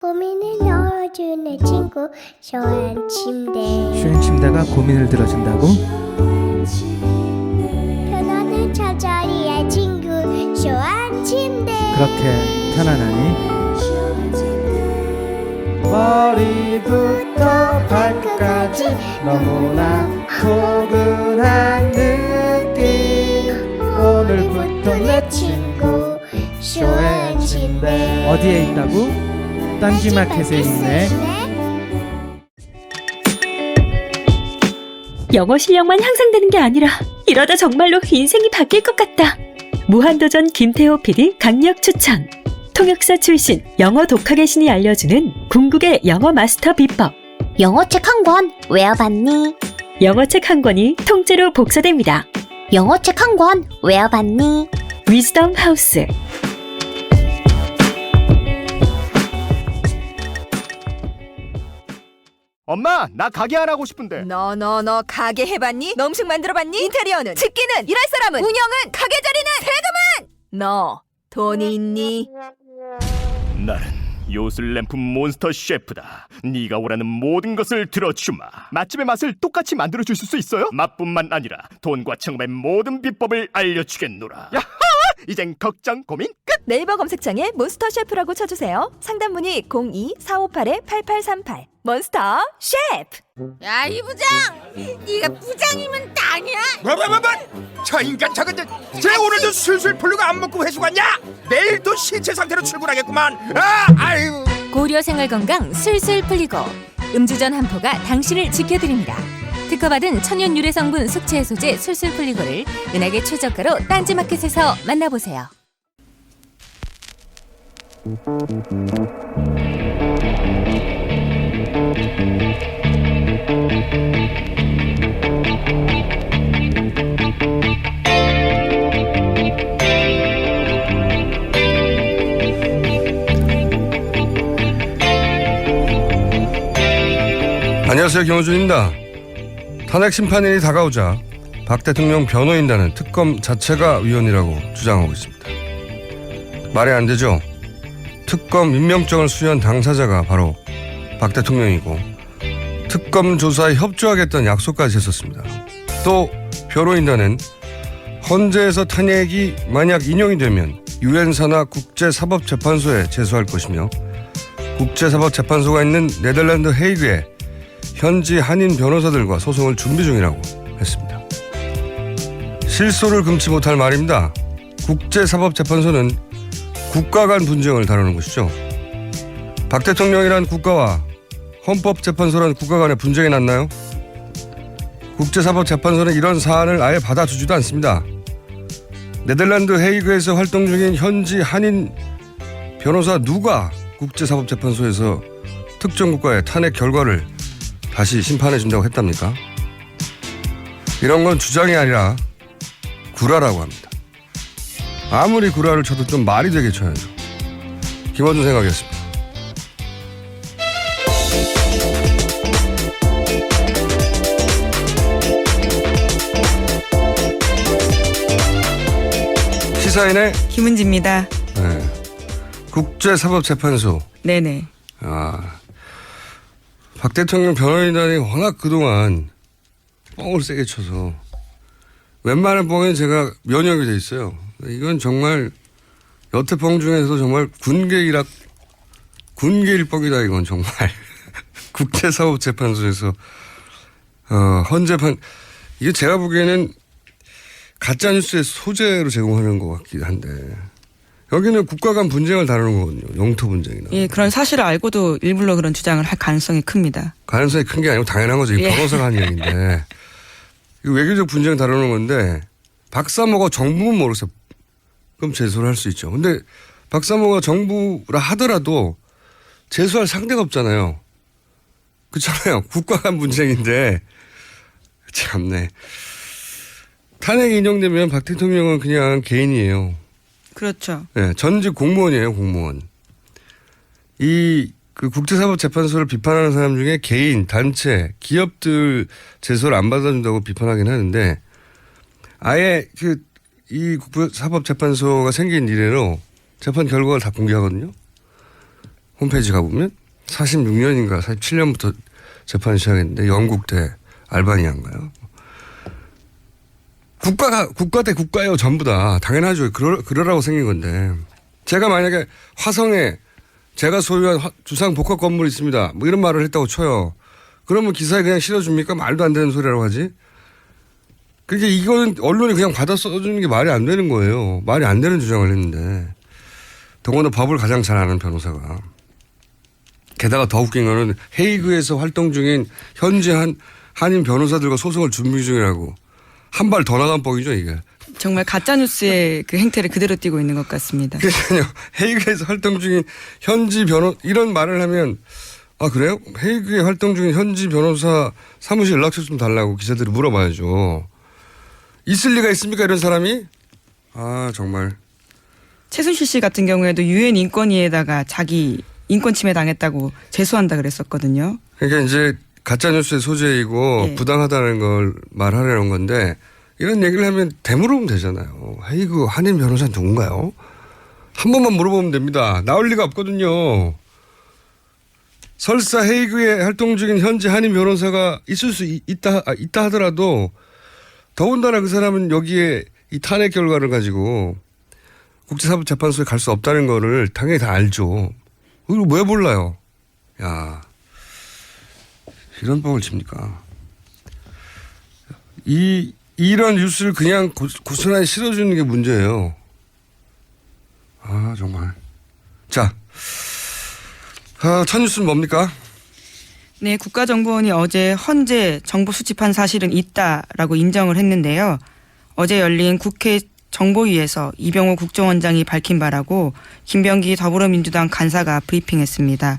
고민을 넣어주는 친구 쇼한 침대. 쇼한 침대가 고민을 들어준다고? 편안한 잠자리의 친구 쇼한 침대. 그렇게 편안하니? 머리부터 발끝까지 너무나 포근한 느낌. 오늘부터 내 친구 쇼한 침대. 어디에 있다고? 딴지마켓에 있네. 영어 실력만 향상되는 게 아니라 이러다 정말로 인생이 바뀔 것 같다. 무한도전 김태호 PD 강력 추천. 통역사 출신 영어 독학의 신이 알려주는 궁극의 영어 마스터 비법. 영어책 한 권 외워봤니? 영어책 한 권이 통째로 복사됩니다. 영어책 한 권 외워봤니? 위즈덤 하우스. 엄마, 나 가게 안 하고 싶은데. 너 가게 해봤니? 너 음식 만들어봤니? 인테리어는? 집기는? 일할 사람은? 운영은? 가게 자리는? 세금은? 너 돈이 있니? 나는 요술램프 몬스터 셰프다. 네가 원하는 모든 것을 들어주마. 맛집의 맛을 똑같이 만들어줄 수 있어요? 맛뿐만 아니라 돈과 청음의 모든 비법을 알려주겠노라. 야하! 이젠 걱정 고민 끝! 네이버 검색창에 몬스터 셰프라고 쳐주세요. 상담 문의 02-4581-8838. 몬스터 셰프. 야, 이 부장! 네가 부장이면 땅이야? 뭐? 저 인간 저것들 쟤 오늘도 술술 풀리고 안 먹고 회수 갔냐? 내일도 신체 상태로 출근하겠구만. 아유. 고려 생활건강 술술 풀리고 음주전 한 포가 당신을 지켜드립니다. 특허받은 천연 유래 성분 숙취 해소제 술술 풀리고를 은하계 최저가로 딴지마켓에서 만나보세요. 안녕하세요, 김호준입니다. 탄핵 심판일이 다가오자 박 대통령 변호인단은 특검 자체가 위헌이라고 주장하고 있습니다. 말이 안 되죠. 특검 임명장을 수여한 당사자가 바로 박 대통령이고 특검 조사에 협조하겠다는 약속까지 했었습니다. 또 변호인단은 헌재에서 탄핵이 만약 인용이 되면 유엔사나 국제사법재판소에 제소할 것이며 국제사법재판소가 있는 네덜란드 헤이그에 현지 한인 변호사들과 소송을 준비 중이라고 했습니다. 실소를 금치 못할 말입니다. 국제사법재판소는 국가 간 분쟁을 다루는 것이죠. 박 대통령이란 국가와 헌법재판소란 국가 간의 분쟁이 났나요? 국제사법재판소는 이런 사안을 아예 받아주지도 않습니다. 네덜란드 헤이그에서 활동 중인 현지 한인 변호사 누가 국제사법재판소에서 특정 국가의 탄핵 결과를 다시 심판해준다고 했답니까? 이런 건 주장이 아니라 구라라고 합니다. 아무리 구라를 쳐도 좀 말이 되게 쳐야죠. 김원준 생각이었습니다. 시사인의 김은지입니다. 네. 국제사법재판소. 네네. 박 대통령 변호인단이 워낙 그동안 뻥을 세게 쳐서 웬만한 뻥엔 제가 면역이 돼 있어요. 이건 정말 여태 뻥 중에서 정말 군계일 뻥이다 이건 정말. 국제사법재판소에서 헌재판 이게 제가 보기에는 가짜뉴스의 소재로 제공하는 것 같긴 한데 여기는 국가 간 분쟁을 다루는 거거든요. 영토 분쟁이나. 예, 그런 사실을 알고도 일부러 그런 주장을 할 가능성이 큽니다. 가능성이 큰 게 아니고 당연한 거죠. 이 변호사가 한 얘기인데. 이거 외교적 분쟁 다루는 건데 박사모가 정부는 모르겠어요. 그럼 제소를 할 수 있죠. 근데 박사모가 정부라 하더라도 제소할 상대가 없잖아요. 그렇잖아요. 국가 간 분쟁인데. 참네. 탄핵이 인용되면 박 대통령은 그냥 개인이에요. 그렇죠. 네, 전직 공무원이에요, 공무원. 그 국제사법재판소를 비판하는 사람 중에 개인, 단체, 기업들 제소를 안 받아준다고 비판하긴 하는데 아예 이 국제사법재판소가 생긴 이래로 재판 결과를 다 공개하거든요. 홈페이지 가보면 46년인가 47년부터 재판을 시작했는데 영국 대 알바니아인가요? 국가 대 국가예요. 전부 다. 당연하죠. 그러라고 생긴 건데. 제가 만약에 화성에 제가 소유한 주상 복합 건물이 있습니다. 뭐 이런 말을 했다고 쳐요. 그러면 기사에 그냥 실어줍니까? 말도 안 되는 소리라고 하지. 그러니까 이거는 언론이 그냥 받아 써주는 게 말이 안 되는 거예요. 말이 안 되는 주장을 했는데. 더구나 법을 가장 잘 아는 변호사가. 게다가 더 웃긴 거는 헤이그에서 활동 중인 현지 한인 변호사들과 소송을 준비 중이라고. 한 발 더 나간 뻥이죠, 이게. 정말 가짜뉴스의 그 행태를 그대로 띠고 있는 것 같습니다. 그러니까요. 헤이그에서 활동 중인 현지 이런 말을 하면 아 그래요? 헤이그에 활동 중인 현지 변호사 사무실 연락처 좀 달라고 기자들이 물어봐야죠. 있을 리가 있습니까 이런 사람이? 아 정말. 최순실 씨 같은 경우에도 유엔 인권위에다가 자기 인권 침해 당했다고 제소한다 그랬었거든요. 그러니까 이제 가짜뉴스의 소재이고 네. 부당하다는 걸 말하려는 건데 이런 얘기를 하면 되물으면 되잖아요. 헤이그 한인 변호사는 누군가요? 한 번만 물어보면 됩니다. 나올 리가 없거든요. 설사 헤이그에 활동 중인 현지 한인 변호사가 있을 수 있다 하더라도 더군다나 그 사람은 여기에 이 탄핵 결과를 가지고 국제사법재판소에 갈 수 없다는 거를 당연히 다 알죠. 그걸 왜 몰라요? 야, 이런 뻥을 칩니까? 이런 뉴스를 그냥 고스란히 실어주는 게 문제예요. 아 정말. 자, 첫 뉴스는 뭡니까? 네, 국가정보원이 어제 헌재 정보 수집한 사실은 있다라고 인정을 했는데요. 어제 열린 국회 정보위에서 이병호 국정원장이 밝힌 바라고 김병기 더불어민주당 간사가 브리핑했습니다.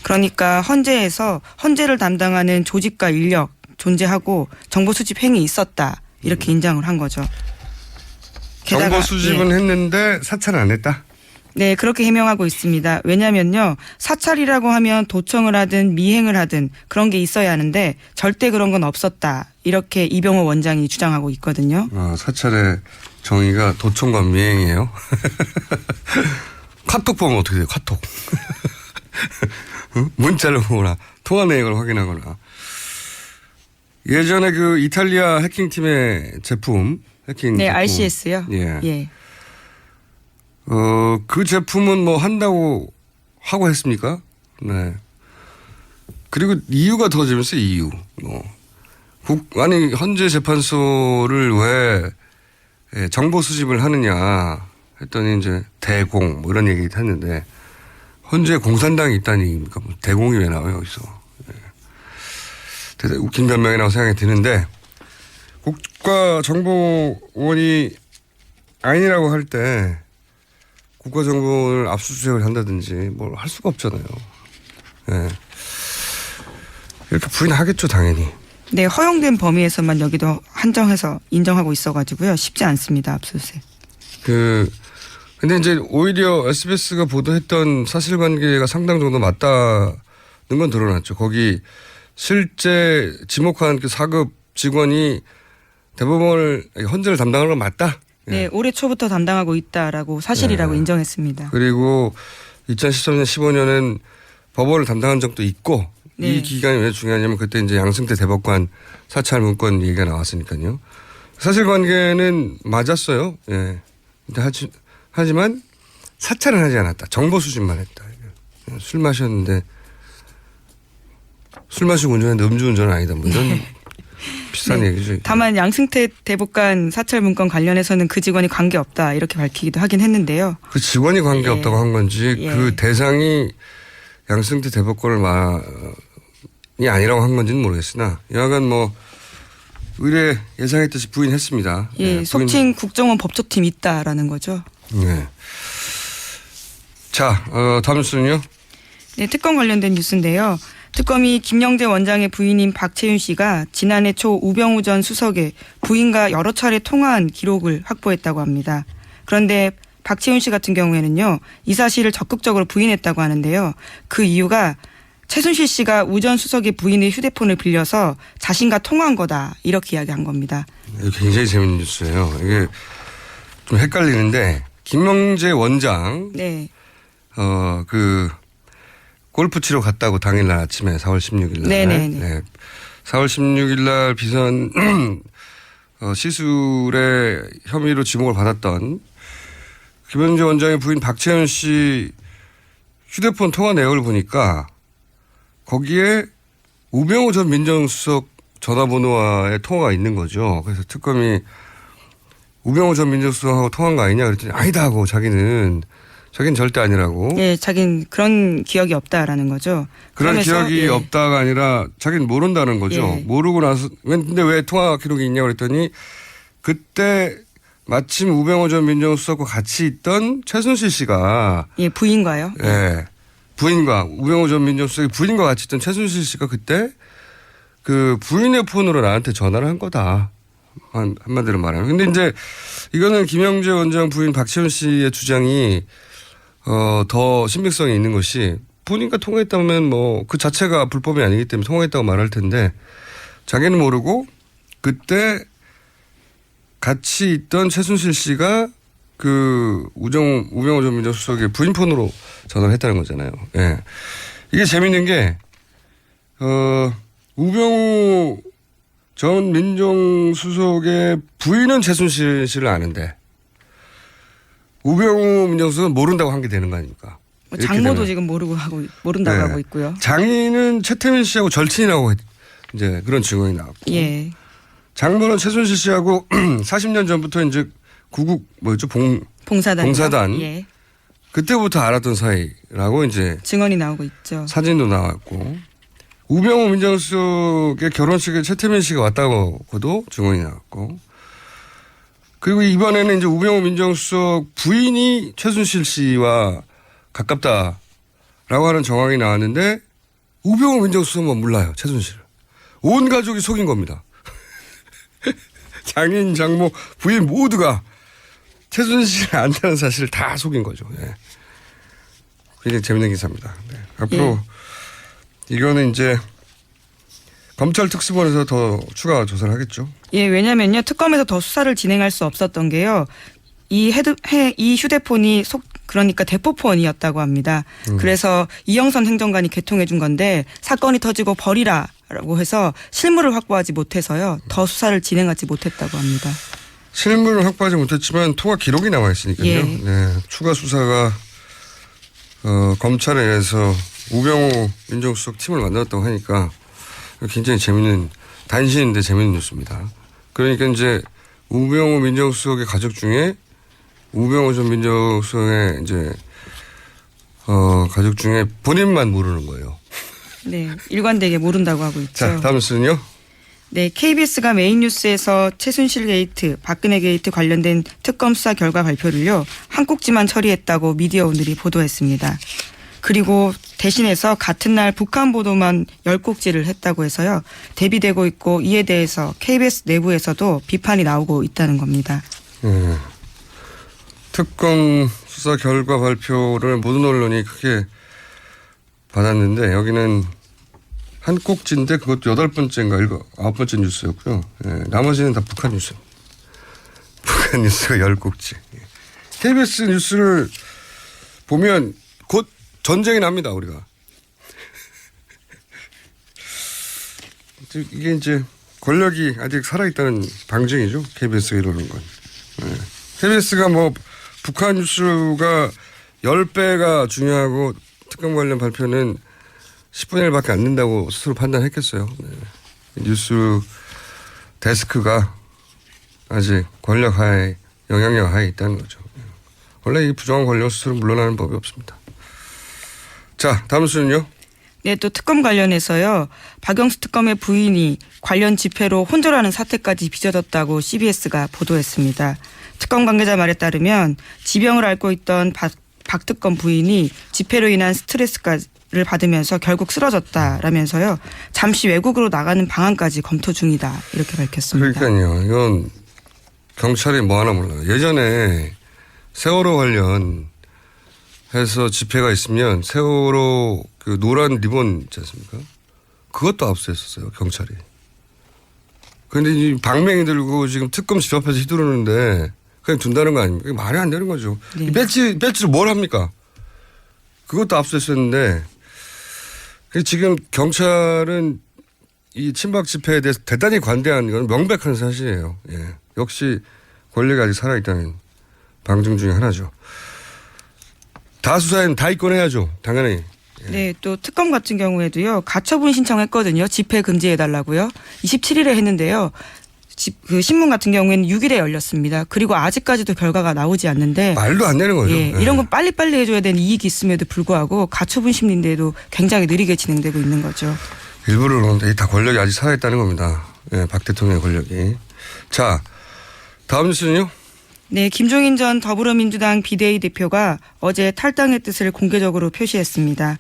그러니까 헌재를 담당하는 조직과 인력 존재하고 정보 수집 행위 있었다 이렇게 인정을 한 거죠. 게다가, 정보 수집은 했는데 사찰 안 했다? 네, 그렇게 해명하고 있습니다. 왜냐면요, 사찰이라고 하면 도청을 하든 미행을 하든 그런 게 있어야 하는데 절대 그런 건 없었다. 이렇게 이병호 원장이 주장하고 있거든요. 사찰의 정의가 도청과 미행이에요? 카톡 보면 어떻게 돼요? 카톡. 문자를 보거나 통화 내역을 확인하거나. 예전에 그 이탈리아 해킹팀의 제품, 네, RCS요. 예. 그 제품은 뭐 한다고 하고 했습니까? 네. 그리고 이유가 더 재밌어요, 이유. 아니, 헌재 재판소를 왜 정보 수집을 하느냐 했더니 이제 대공 뭐 이런 얘기 했는데 헌재에 공산당이 있다는 얘기입니까? 뭐 대공이 왜 나와요, 여기서. 대단히 웃긴 변명이라고 생각이 드는데 국가정보원이 아니라고 할 때 국가정보원을 압수수색을 한다든지 뭘 할 수가 없잖아요. 네. 이렇게 부인하겠죠, 당연히. 네, 허용된 범위에서만 여기도 한정해서 인정하고 있어가지고요. 쉽지 않습니다, 압수수색. 근데 이제 오히려 SBS가 보도했던 사실관계가 상당 정도 맞다는 건 드러났죠. 거기 실제 지목한 그 4급 직원이 대법원을 헌재를 담당하는 건 맞다. 네, 올해 초부터 담당하고 있다라고 사실이라고 인정했습니다. 그리고 2013년, 15년엔 법원을 담당한 적도 있고 네. 이 기간이 왜 중요하냐면 그때 이제 양승태 대법관 사찰 문건 얘기가 나왔으니까요. 사실관계는 맞았어요. 예. 근데 하지만 사찰은 하지 않았다. 정보 수집만 했다. 술 마셨는데 술 마시고 운전했는데 음주운전은 아니다. 뭐 이런 비싼 얘기죠. 다만 양승태 대법관 사찰 문건 관련해서는 그 직원이 관계없다 이렇게 밝히기도 하긴 했는데요. 그 직원이 관계없다고 한 건지 그 대상이 양승태 대법관이 아니라고 한 건지는 모르겠으나 여하간 뭐 의뢰 예상했듯이 부인했습니다. 예, 속칭 국정원 법조팀 있다라는 거죠. 네. 자, 다음 뉴스는요? 네, 특검 관련된 뉴스인데요. 특검이 김영재 원장의 부인인 박채윤 씨가 지난해 초 우병우 전 수석의 부인과 여러 차례 통화한 기록을 확보했다고 합니다. 그런데 박채윤 씨 같은 경우에는요, 이 사실을 적극적으로 부인했다고 하는데요. 그 이유가 최순실 씨가 우 전 수석의 부인의 휴대폰을 빌려서 자신과 통화한 거다 이렇게 이야기한 겁니다. 굉장히 재밌는 뉴스예요. 이게 좀 헷갈리는데 김영재 원장 네. 골프 치러 갔다고 당일날 아침에 4월 16일 날. 네네네. 네. 4월 16일 날 비선 시술의 혐의로 지목을 받았던 김현재 원장의 부인 박채연 씨 휴대폰 통화 내역을 보니까 거기에 우병우 전 민정수석 전화번호와의 통화가 있는 거죠. 그래서 특검이 우병우 전 민정수석하고 통화한 거 아니냐 그랬더니 아니다 하고 자기는 절대 아니라고. 예, 자기는 그런 기억이 없다라는 거죠. 그런 그러면서, 기억이 예. 없다가 아니라 자기는 모른다는 거죠. 예. 모르고 나서 근데 왜 통화 기록이 있냐고 그랬더니 그때 마침 우병우 전 민정수석과 같이 있던 최순실 씨가 예, 부인과요. 예. 부인과 우병우 전 민정수석의 부인과 같이 있던 최순실 씨가 그때 그 부인의 폰으로 나한테 전화를 한 거다. 한마디로 말하면. 근데 이제 이거는 김영재 원장 부인 박채연 씨의 주장이 더 신빙성이 있는 것이 본인과 통화했다면 뭐 그 자체가 불법이 아니기 때문에 통화했다고 말할 텐데 자기는 모르고 그때 같이 있던 최순실 씨가 그 우병우 전 민정수석의 부인 폰으로 전화를 했다는 거잖아요. 예. 이게 재밌는 게 우병우 전 민정수석의 부인은 최순실 씨를 아는데 우병우 민정수석은 모른다고 한 게 되는 거 아닙니까? 장모도 지금 모른다고 네. 하고 있고요. 장인은 최태민 씨하고 절친이라고 이제 그런 증언이 나왔고. 예. 장모는 최순실 씨하고 40년 전부터 이제 구국 뭐였죠? 봉사단. 예. 그때부터 알았던 사이라고 이제 증언이 나오고 있죠. 사진도 나왔고. 우병우 민정수석의 결혼식에 최태민 씨가 왔다고도 증언이 나왔고. 그리고 이번에는 이제 우병우 민정수석 부인이 최순실 씨와 가깝다라고 하는 정황이 나왔는데 우병우 민정수석만 몰라요. 최순실을. 온 가족이 속인 겁니다. 장인, 장모, 부인 모두가 최순실을 안다는 사실을 다 속인 거죠. 네. 굉장히 재밌는 기사입니다. 네. 앞으로 이거는 이제 검찰 특수본에서 더 추가 조사를 하겠죠. 예, 왜냐면요. 특검에서 더 수사를 진행할 수 없었던 게요. 이 휴대폰이 그러니까 대포폰이었다고 합니다. 그래서 이영선 행정관이 개통해 준 건데 사건이 터지고 버리라라고 해서 실물을 확보하지 못해서요. 더 수사를 진행하지 못했다고 합니다. 실물을 확보하지 못했지만 통화 기록이 나와 있으니까요. 예. 네, 추가 수사가 검찰에 의해서 우병우 민정수석 팀을 만들었다고 하니까 굉장히 재밌는 단신인데 재밌는 뉴스입니다. 그러니까 이제 우병우 민정수석의 가족 중에 우병우 전 민정수석의 이제 가족 중에 본인만 모르는 거예요. 네, 일관되게 모른다고 하고 있죠. 자, 다음 뉴스는요. 네, KBS가 메인 뉴스에서 최순실 게이트, 박근혜 게이트 관련된 특검 수사 결과 발표를요. 한 꼭지만 처리했다고 미디어 오늘이 보도했습니다. 그리고 대신해서 같은 날 북한 보도만 10꼭지를 했다고 해서요. 대비되고 있고 이에 대해서 KBS 내부에서도 비판이 나오고 있다는 겁니다. 특검 수사 결과 발표를 모든 언론이 크게 받았는데 여기는 한 꼭지인데 그것도 8번째인가 9번째 뉴스였고요. 예, 나머지는 다 북한 뉴스. 북한 뉴스가 10꼭지. KBS 뉴스를 보면 곧 전쟁이 납니다, 우리가. 이게 이제 권력이 아직 살아있다는 방증이죠. KBS가 이러는 건. 예. KBS가 뭐 북한 뉴스가 10배가 중요하고 특검 관련 발표는 10분의 1밖에 안 된다고 스스로 판단했겠어요. 네. 뉴스 데스크가 아직 권력 하에 영향력 하에 있다는 거죠. 원래 이 부정한 권력 스스로 물러나는 법이 없습니다. 자, 다음 수는요. 네, 또 특검 관련해서요. 박영수 특검의 부인이 관련 집회로 혼절하는 사태까지 빚어졌다고 CBS가 보도했습니다. 특검 관계자 말에 따르면 지병을 앓고 있던 박 특검 부인이 집회로 인한 스트레스를 받으면서 결국 쓰러졌다라면서요. 잠시 외국으로 나가는 방안까지 검토 중이다. 이렇게 밝혔습니다. 그러니까요. 이건 경찰이 뭐 하나 몰라요. 예전에 세월호 관련해서 집회가 있으면 세월호 그 노란 리본 있지 않습니까? 그것도 압수했었어요. 경찰이. 그런데 이 방맹이 들고 지금 특검 집 앞에서 휘두르는데 그냥 둔다는 거 아닙니까? 말이 안 되는 거죠. 네. 이 배지를 뭘 합니까? 그것도 압수했었는데 지금 경찰은 이 친박 집회에 대해서 대단히 관대한 건 명백한 사실이에요. 예. 역시 권력이 아직 살아있다는 방증 중에 하나죠. 다 수사에는 다 입건해야죠. 당연히. 네, 또 특검 같은 경우에도요. 가처분 신청했거든요. 집회 금지해달라고요. 27일에 했는데요. 그 신문 같은 경우에는 6일에 열렸습니다. 그리고 아직까지도 결과가 나오지 않는데 말도 안 되는 거죠. 예, 이런 건 빨리빨리 해줘야 되는 이익이 있음에도 불구하고 가처분 심리인데도 굉장히 느리게 진행되고 있는 거죠. 일부러 그런데 다 권력이 아직 살아있다는 겁니다. 예, 박 대통령의 권력이. 자, 다음 뉴스는요. 네, 김종인 전 더불어민주당 비대위 대표가 어제 탈당의 뜻을 공개적으로 표시했습니다.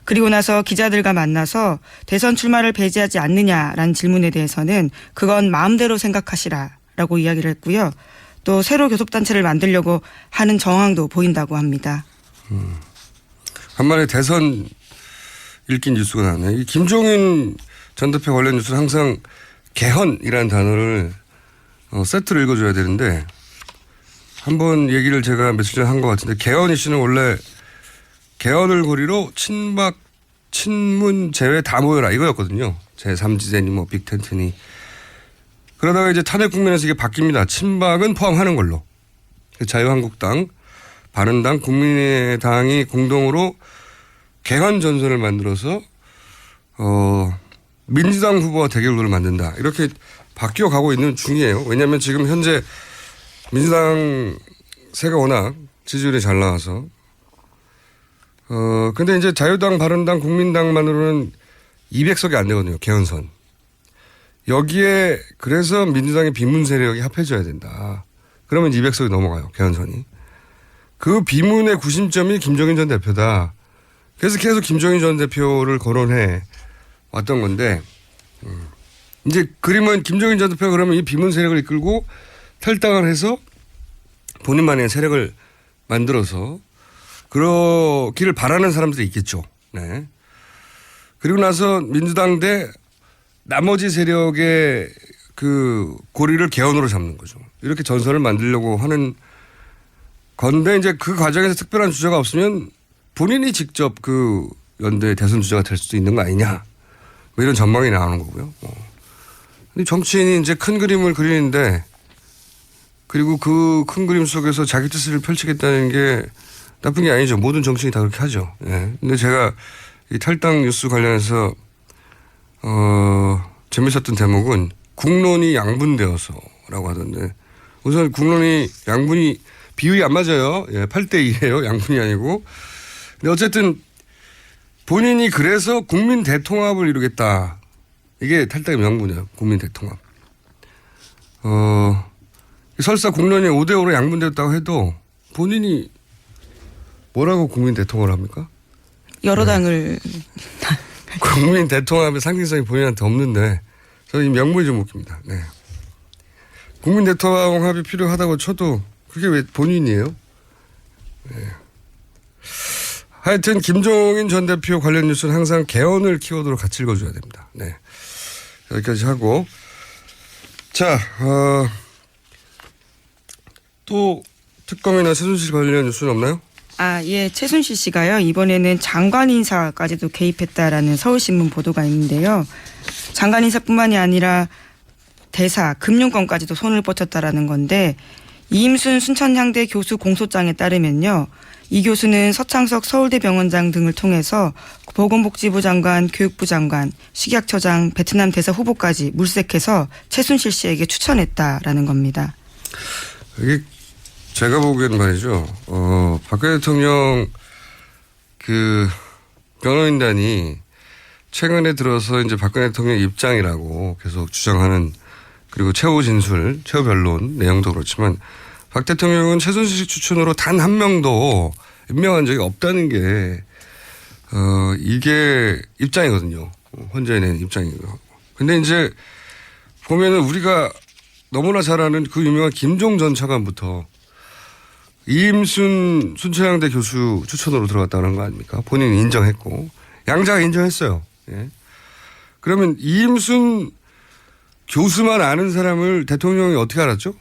그리고 나서 기자들과 만나서 대선 출마를 배제하지 않느냐라는 질문에 대해서는 그건 마음대로 생각하시라라고 이야기를 했고요. 또 새로 교섭단체를 만들려고 하는 정황도 보인다고 합니다. 간만에 대선 읽긴 뉴스가 나왔네. 이 김종인 전 대표 관련 뉴스는 항상 개헌이라는 단어를 세트로 읽어줘야 되는데 한번 얘기를 제가 며칠 전에 한 것 같은데 개헌 이슈는 원래 개헌을 고리로 친박, 친문 제외 다 모여라 이거였거든요. 제3지대니 뭐 빅텐트니. 그러다가 이제 탄핵 국면에서 이게 바뀝니다. 친박은 포함하는 걸로. 자유한국당, 바른당, 국민의당이 공동으로 개헌 전선을 만들어서 민주당 후보와 대결구를 만든다. 이렇게 바뀌어 가고 있는 중이에요. 왜냐하면 지금 현재 민주당 세가 워낙 지지율이 잘 나와서 근데 이제 자유당, 바른당, 국민당만으로는 200석이 안 되거든요. 개헌선. 여기에 그래서 민주당의 비문 세력이 합해져야 된다. 그러면 200석이 넘어가요. 개헌선이. 그 비문의 구심점이 김종인 전 대표다. 그래서 계속 김종인 전 대표를 거론해 왔던 건데 이제 그림은 김종인 전 대표가 그러면 이 비문 세력을 이끌고 탈당을 해서 본인만의 세력을 만들어서 그러기를 바라는 사람들이 있겠죠. 네. 그리고 나서 민주당 대 나머지 세력의 그 고리를 개헌으로 잡는 거죠. 이렇게 전선을 만들려고 하는 건데 이제 그 과정에서 특별한 주자가 없으면 본인이 직접 그 연대 대선 주자가 될 수도 있는 거 아니냐. 뭐 이런 전망이 나오는 거고요. 근데 정치인이 이제 큰 그림을 그리는데 그리고 그 큰 그림 속에서 자기 뜻을 펼치겠다는 게 나쁜 게 아니죠. 모든 정치인이 다 그렇게 하죠. 예. 근데 제가 이 탈당 뉴스 관련해서 재밌었던 대목은 국론이 양분되어서라고 하던데 우선 국론이 양분이 비율이 안 맞아요. 예, 8대2예요. 양분이 아니고. 근데 어쨌든 본인이 그래서 국민 대통합을 이루겠다. 이게 탈당의 명분이에요. 국민 대통합. 설사 국론이 5대5로 양분되었다고 해도 본인이 뭐라고 국민 대통합을 합니까? 여러 당을. 국민 대통합의 상징성이 본인한테 없는데 저는 이 명분이 좀 웃깁니다. 네. 국민 대통합이 필요하다고 쳐도 그게 왜 본인이에요? 네. 하여튼 김종인 전 대표 관련 뉴스는 항상 개헌을 키워드로 같이 읽어줘야 됩니다. 네. 여기까지 하고 자 또 특검이나 최순실 관련 뉴스는 없나요? 예. 최순실 씨가요. 이번에는 장관 인사까지도 개입했다라는 서울신문 보도가 있는데요. 장관 인사뿐만이 아니라 대사, 금융권까지도 손을 뻗쳤다라는 건데 이임순 순천향대 교수 공소장에 따르면요. 이 교수는 서창석 서울대병원장 등을 통해서 보건복지부 장관, 교육부 장관, 식약처장, 베트남 대사 후보까지 물색해서 최순실 씨에게 추천했다라는 겁니다. 이게 제가 보기에는 말이죠. 박근혜 대통령 그 변호인단이 최근에 들어서 이제 박근혜 대통령 입장이라고 계속 주장하는 그리고 최후 진술, 최후 변론 내용도 그렇지만 박 대통령은 최순실 추천으로 단 한 명도 임명한 적이 없다는 게 이게 입장이거든요. 혼자에 낸 입장이고. 근데 이제 보면은 우리가 너무나 잘 아는 그 유명한 김종 전 차관부터 이임순 순천향대 교수 추천으로 들어갔다는 거 아닙니까? 본인이 인정했고 양자가 인정했어요. 예. 그러면 이임순 교수만 아는 사람을 대통령이 어떻게 알았죠?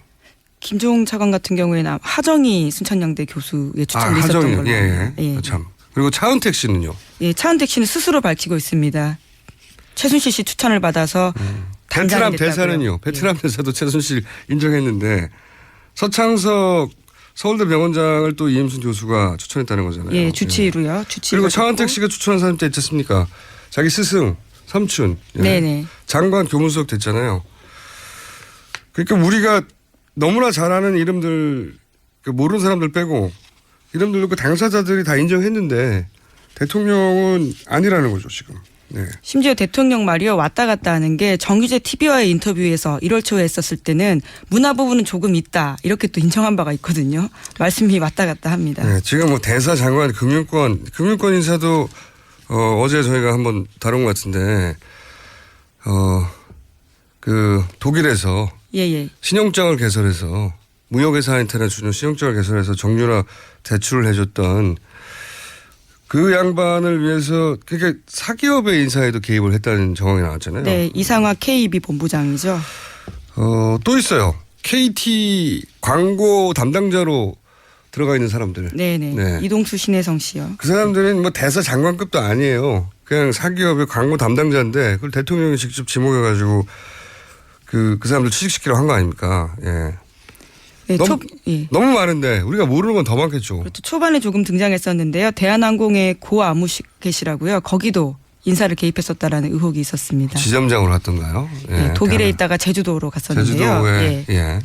김종 차관 같은 경우에는 하정희 순천향대 교수의 추천이 있었던 걸로. 예. 참. 그리고 차은택 씨는요? 예, 차은택 씨는 스스로 밝히고 있습니다. 최순실 씨 추천을 받아서 베트남 됐다고요. 대사는요. 베트남 대사도 최순실 인정했는데 서창석 서울대 병원장을 또 이임순 교수가 추천했다는 거잖아요. 예, 주치의로요. 그리고 차은택 씨가 추천한 사람 때 있지 않습니까? 자기 스승, 삼촌. 예. 네네. 장관 교문수석 됐잖아요. 그러니까 우리가 너무나 잘 아는 이름들, 모르는 사람들 빼고 이름들 그 당사자들이 다 인정했는데 대통령은 아니라는 거죠, 지금. 네. 심지어 대통령 말이요. 왔다 갔다 하는 게 정규제 TV와의 인터뷰에서 1월 초에 했었을 때는 문화 부분은 조금 있다. 이렇게 또 인정한 바가 있거든요. 말씀이 왔다 갔다 합니다. 네, 지금 뭐 대사, 장관, 금융권 인사도 어제 저희가 한번 다룬 것 같은데 그 독일에서 예예. 신용장을 개설해서 무역회사한테나 주는 신용장을 개설해서 정유라 대출을 해줬던 그 양반을 위해서 그러니까 사기업의 인사에도 개입을 했다는 정황이 나왔잖아요. 네, 이상화 KB 본부장이죠. 또 있어요. KT 광고 담당자로 들어가 있는 사람들. 네네. 네. 이동수 신혜성 씨요. 그 사람들은 뭐 대사 장관급도 아니에요. 그냥 사기업의 광고 담당자인데 그걸 대통령이 직접 지목해가지고 그 사람들 취직시키려고 한 거 아닙니까? 예. 네, 너무 많은데 우리가 모르는 건 더 많겠죠. 그렇죠. 초반에 조금 등장했었는데요. 대한항공의 고 아무개시라고요. 거기도 인사를 개입했었다라는 의혹이 있었습니다. 지점장으로 갔던가요? 예. 네, 독일에 있다가 제주도로 갔었는데요. 제주도에 예.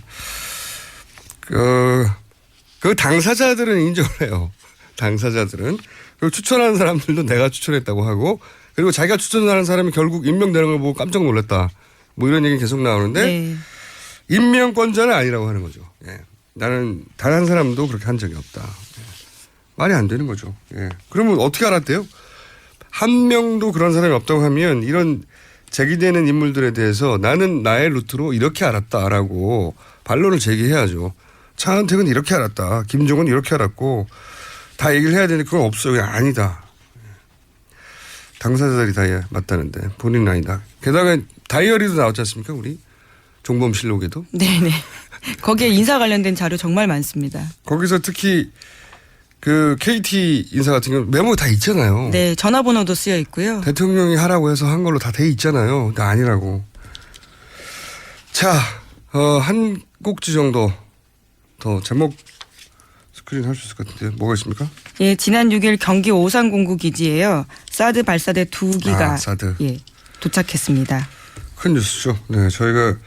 그 당사자들은 인정을 해요. 당사자들은. 그리고 추천하는 사람들도 내가 추천했다고 하고 그리고 자기가 추천하는 사람이 결국 임명되는 걸 보고 깜짝 놀랐다. 뭐 이런 얘기 계속 나오는데 네. 임명권자는 아니라고 하는 거죠. 예. 나는 단 한 사람도 그렇게 한 적이 없다. 예. 말이 안 되는 거죠. 예. 그러면 어떻게 알았대요? 한 명도 그런 사람이 없다고 하면 이런 제기되는 인물들에 대해서 나는 나의 루트로 이렇게 알았다라고 반론을 제기해야죠. 차은택은 이렇게 알았다. 김종은 이렇게 알았고 다 얘기를 해야 되는데 그건 없어요. 그냥 아니다. 당사자들이 다 맞다는데 본인은 아니다. 게다가 다이어리도 나왔지 않습니까? 우리 종범실록에도. 네네. 거기에 인사 관련된 자료 정말 많습니다. 거기서 특히 그 KT 인사 같은 경우 메모 다 있잖아요. 네. 전화번호도 쓰여 있고요. 대통령이 하라고 해서 한 걸로 다 돼 있잖아요. 근데 아니라고. 자, 한 꼭지 정도 더 제목 스크린 할 수 있을 것 같은데 뭐가 있습니까? 예, 지난 6일 경기 오산공구 기지에요. 사드 발사대 2기가 사드. 예, 도착했습니다. 큰 뉴스죠. 네, 저희가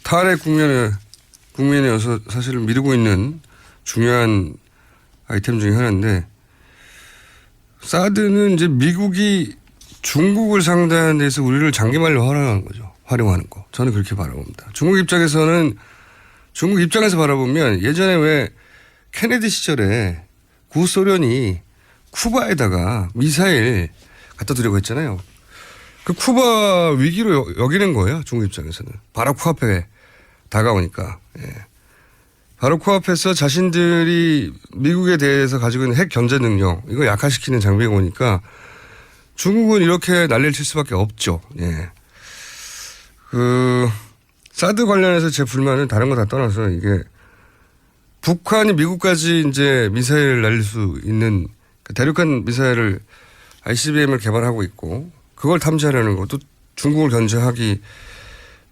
탄핵 국면이어서 사실 미루고 있는 중요한 아이템 중에 하나인데 사드는 이제 미국이 중국을 상대하는 데서 우리를 장기말로 활용하는 거죠. 활용하는 거. 저는 그렇게 바라봅니다. 중국 입장에서 바라보면 예전에 왜 케네디 시절에 구소련이 쿠바에다가 미사일 갖다 두려고 했잖아요. 그 쿠바 위기로 여기는 거예요. 중국 입장에서는. 바로 코앞에 다가오니까. 예. 바로 코앞에서 자신들이 미국에 대해서 가지고 있는 핵 견제 능력 이거 약화시키는 장비가 오니까 중국은 이렇게 난리를 칠 수밖에 없죠. 예. 사드 관련해서 제 불만은 다른 거 다 떠나서 이게 북한이 미국까지 이제 미사일을 날릴 수 있는 대륙간 미사일을 ICBM을 개발하고 있고 그걸 탐지하려는 것도 중국을 견제하기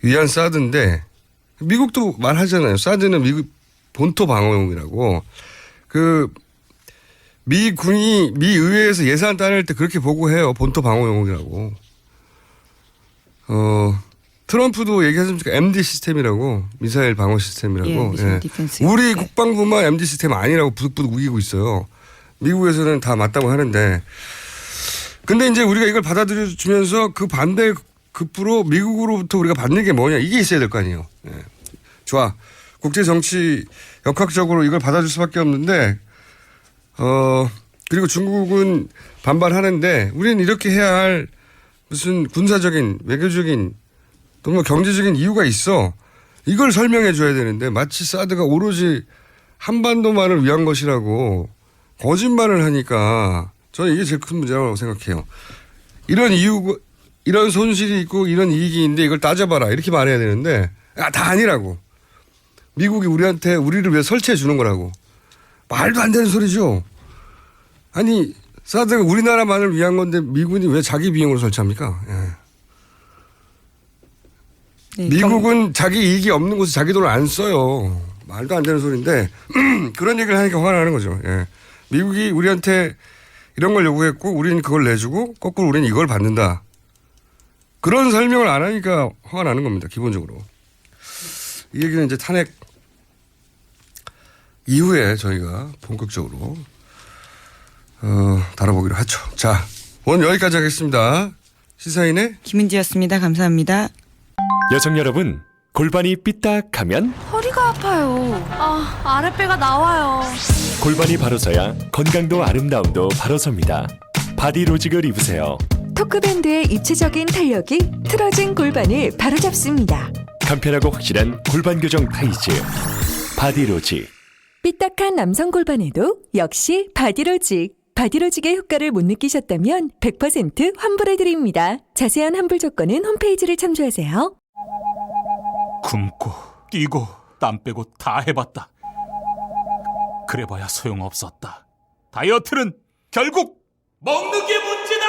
위한 사드인데 미국도 말하잖아요. 사드는 미국 본토 방어용이라고 미 의회에서 예산 따낼 때 그렇게 보고해요. 본토 방어용이라고. 트럼프도 얘기하셨습니까? MD 시스템이라고 미사일 방어 시스템이라고. 예, 디펜스. 우리 국방부만 MD 시스템 아니라고 부득부득 우기고 있어요. 미국에서는 다 맞다고 하는데 근데 이제 우리가 이걸 받아들여주면서 그 반대 급부로 미국으로부터 우리가 받는 게 뭐냐 이게 있어야 될 거 아니에요. 예. 좋아. 국제 정치 역학적으로 이걸 받아줄 수밖에 없는데 그리고 중국은 반발하는데 우리는 이렇게 해야 할 무슨 군사적인 외교적인 또 뭐 경제적인 이유가 있어. 이걸 설명해 줘야 되는데 마치 사드가 오로지 한반도만을 위한 것이라고 거짓말을 하니까 저는 이게 제일 큰 문제라고 생각해요. 이런 이유, 이런 손실이 있고 이런 이익이 있는데 이걸 따져봐라 이렇게 말해야 되는데 다 아니라고. 미국이 우리를 위해 설치해 주는 거라고. 말도 안 되는 소리죠. 아니 사드가 우리나라만을 위한 건데 미군이 왜 자기 비용으로 설치합니까? 예. 네, 미국은 자기 이익이 없는 곳에 자기 돈을 안 써요. 말도 안 되는 소리인데 그런 얘기를 하니까 화가 나는 거죠. 예. 미국이 우리한테 이런 걸 요구했고 우리는 그걸 내주고 거꾸로 우리는 이걸 받는다. 그런 설명을 안 하니까 화가 나는 겁니다. 기본적으로. 이 얘기는 이제 탄핵 이후에 저희가 본격적으로 다뤄보기로 하죠. 자, 오늘 여기까지 하겠습니다. 시사인의 김은지였습니다. 감사합니다. 여성 여러분, 골반이 삐딱하면 허리가 아파요. 아랫배가 나와요. 골반이 바로 서야 건강도 아름다움도 바로 섭니다. 바디로직을 입으세요. 토크밴드의 입체적인 탄력이 틀어진 골반을 바로잡습니다. 간편하고 확실한 골반 교정 타이즈 바디로직. 삐딱한 남성 골반에도 역시 바디로직. 바디로직의 효과를 못 느끼셨다면 100% 환불해드립니다. 자세한 환불 조건은 홈페이지를 참조하세요. 굶고 뛰고 땀 빼고 다 해봤다. 그래봐야 소용없었다. 다이어트는 결국 먹는 게 문제다.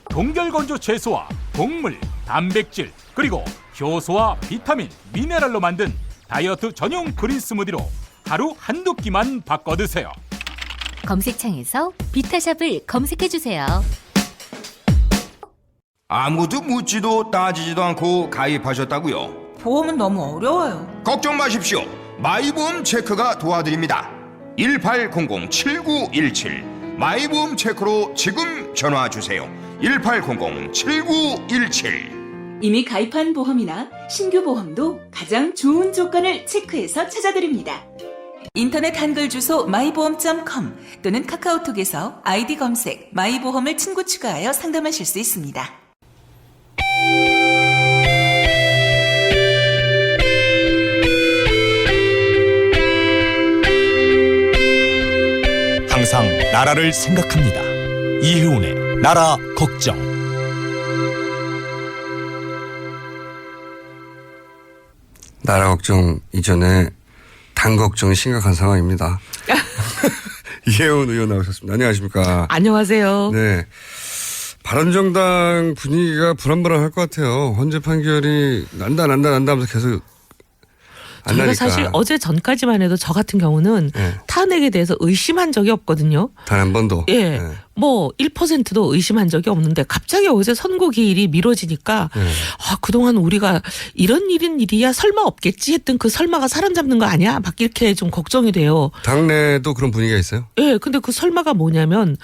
동결건조 채소와 곡물, 단백질 그리고 효소와 비타민, 미네랄로 만든 다이어트 전용 그린 스무디로 하루 한두 끼만 바꿔 드세요. 검색창에서 비타샵을 검색해주세요. 아무도 묻지도 따지지도 않고 가입하셨다고요? 보험은 너무 어려워요. 걱정 마십시오. 마이보험 체크가 도와드립니다. 1800-7917 마이보험 체크로 지금 전화 주세요. 1800-7917. 이미 가입한 보험이나 신규 보험도 가장 좋은 조건을 체크해서 찾아드립니다. 인터넷 한글 주소 마이보험.com 또는 카카오톡에서 아이디 검색 마이보험을 친구 추가하여 상담하실 수 있습니다. 항상 나라를 생각합니다. 이혜훈의 나라 걱정. 나라 걱정 이전에 당 걱정이 심각한 상황입니다. 이혜원 의원 나오셨습니다. 안녕하십니까. 안녕하세요. 네. 바른정당 분위기가 불안불안할 것 같아요. 헌재 판결이 난다 하면서 계속 안 저희가 나니까. 사실 어제 전까지만 해도 저 같은 경우는 네. 탄핵에 대해서 의심한 적이 없거든요. 단 한 번도. 예. 네. 뭐 1%도 의심한 적이 없는데 갑자기 어제 선고 기일이 미뤄지니까 네. 그동안 우리가 이런 일이야 설마 없겠지 했던 그 설마가 사람 잡는 거 아니야? 막 이렇게 좀 걱정이 돼요. 당내도 그런 분위기가 있어요? 예. 근데 그 설마가 뭐냐면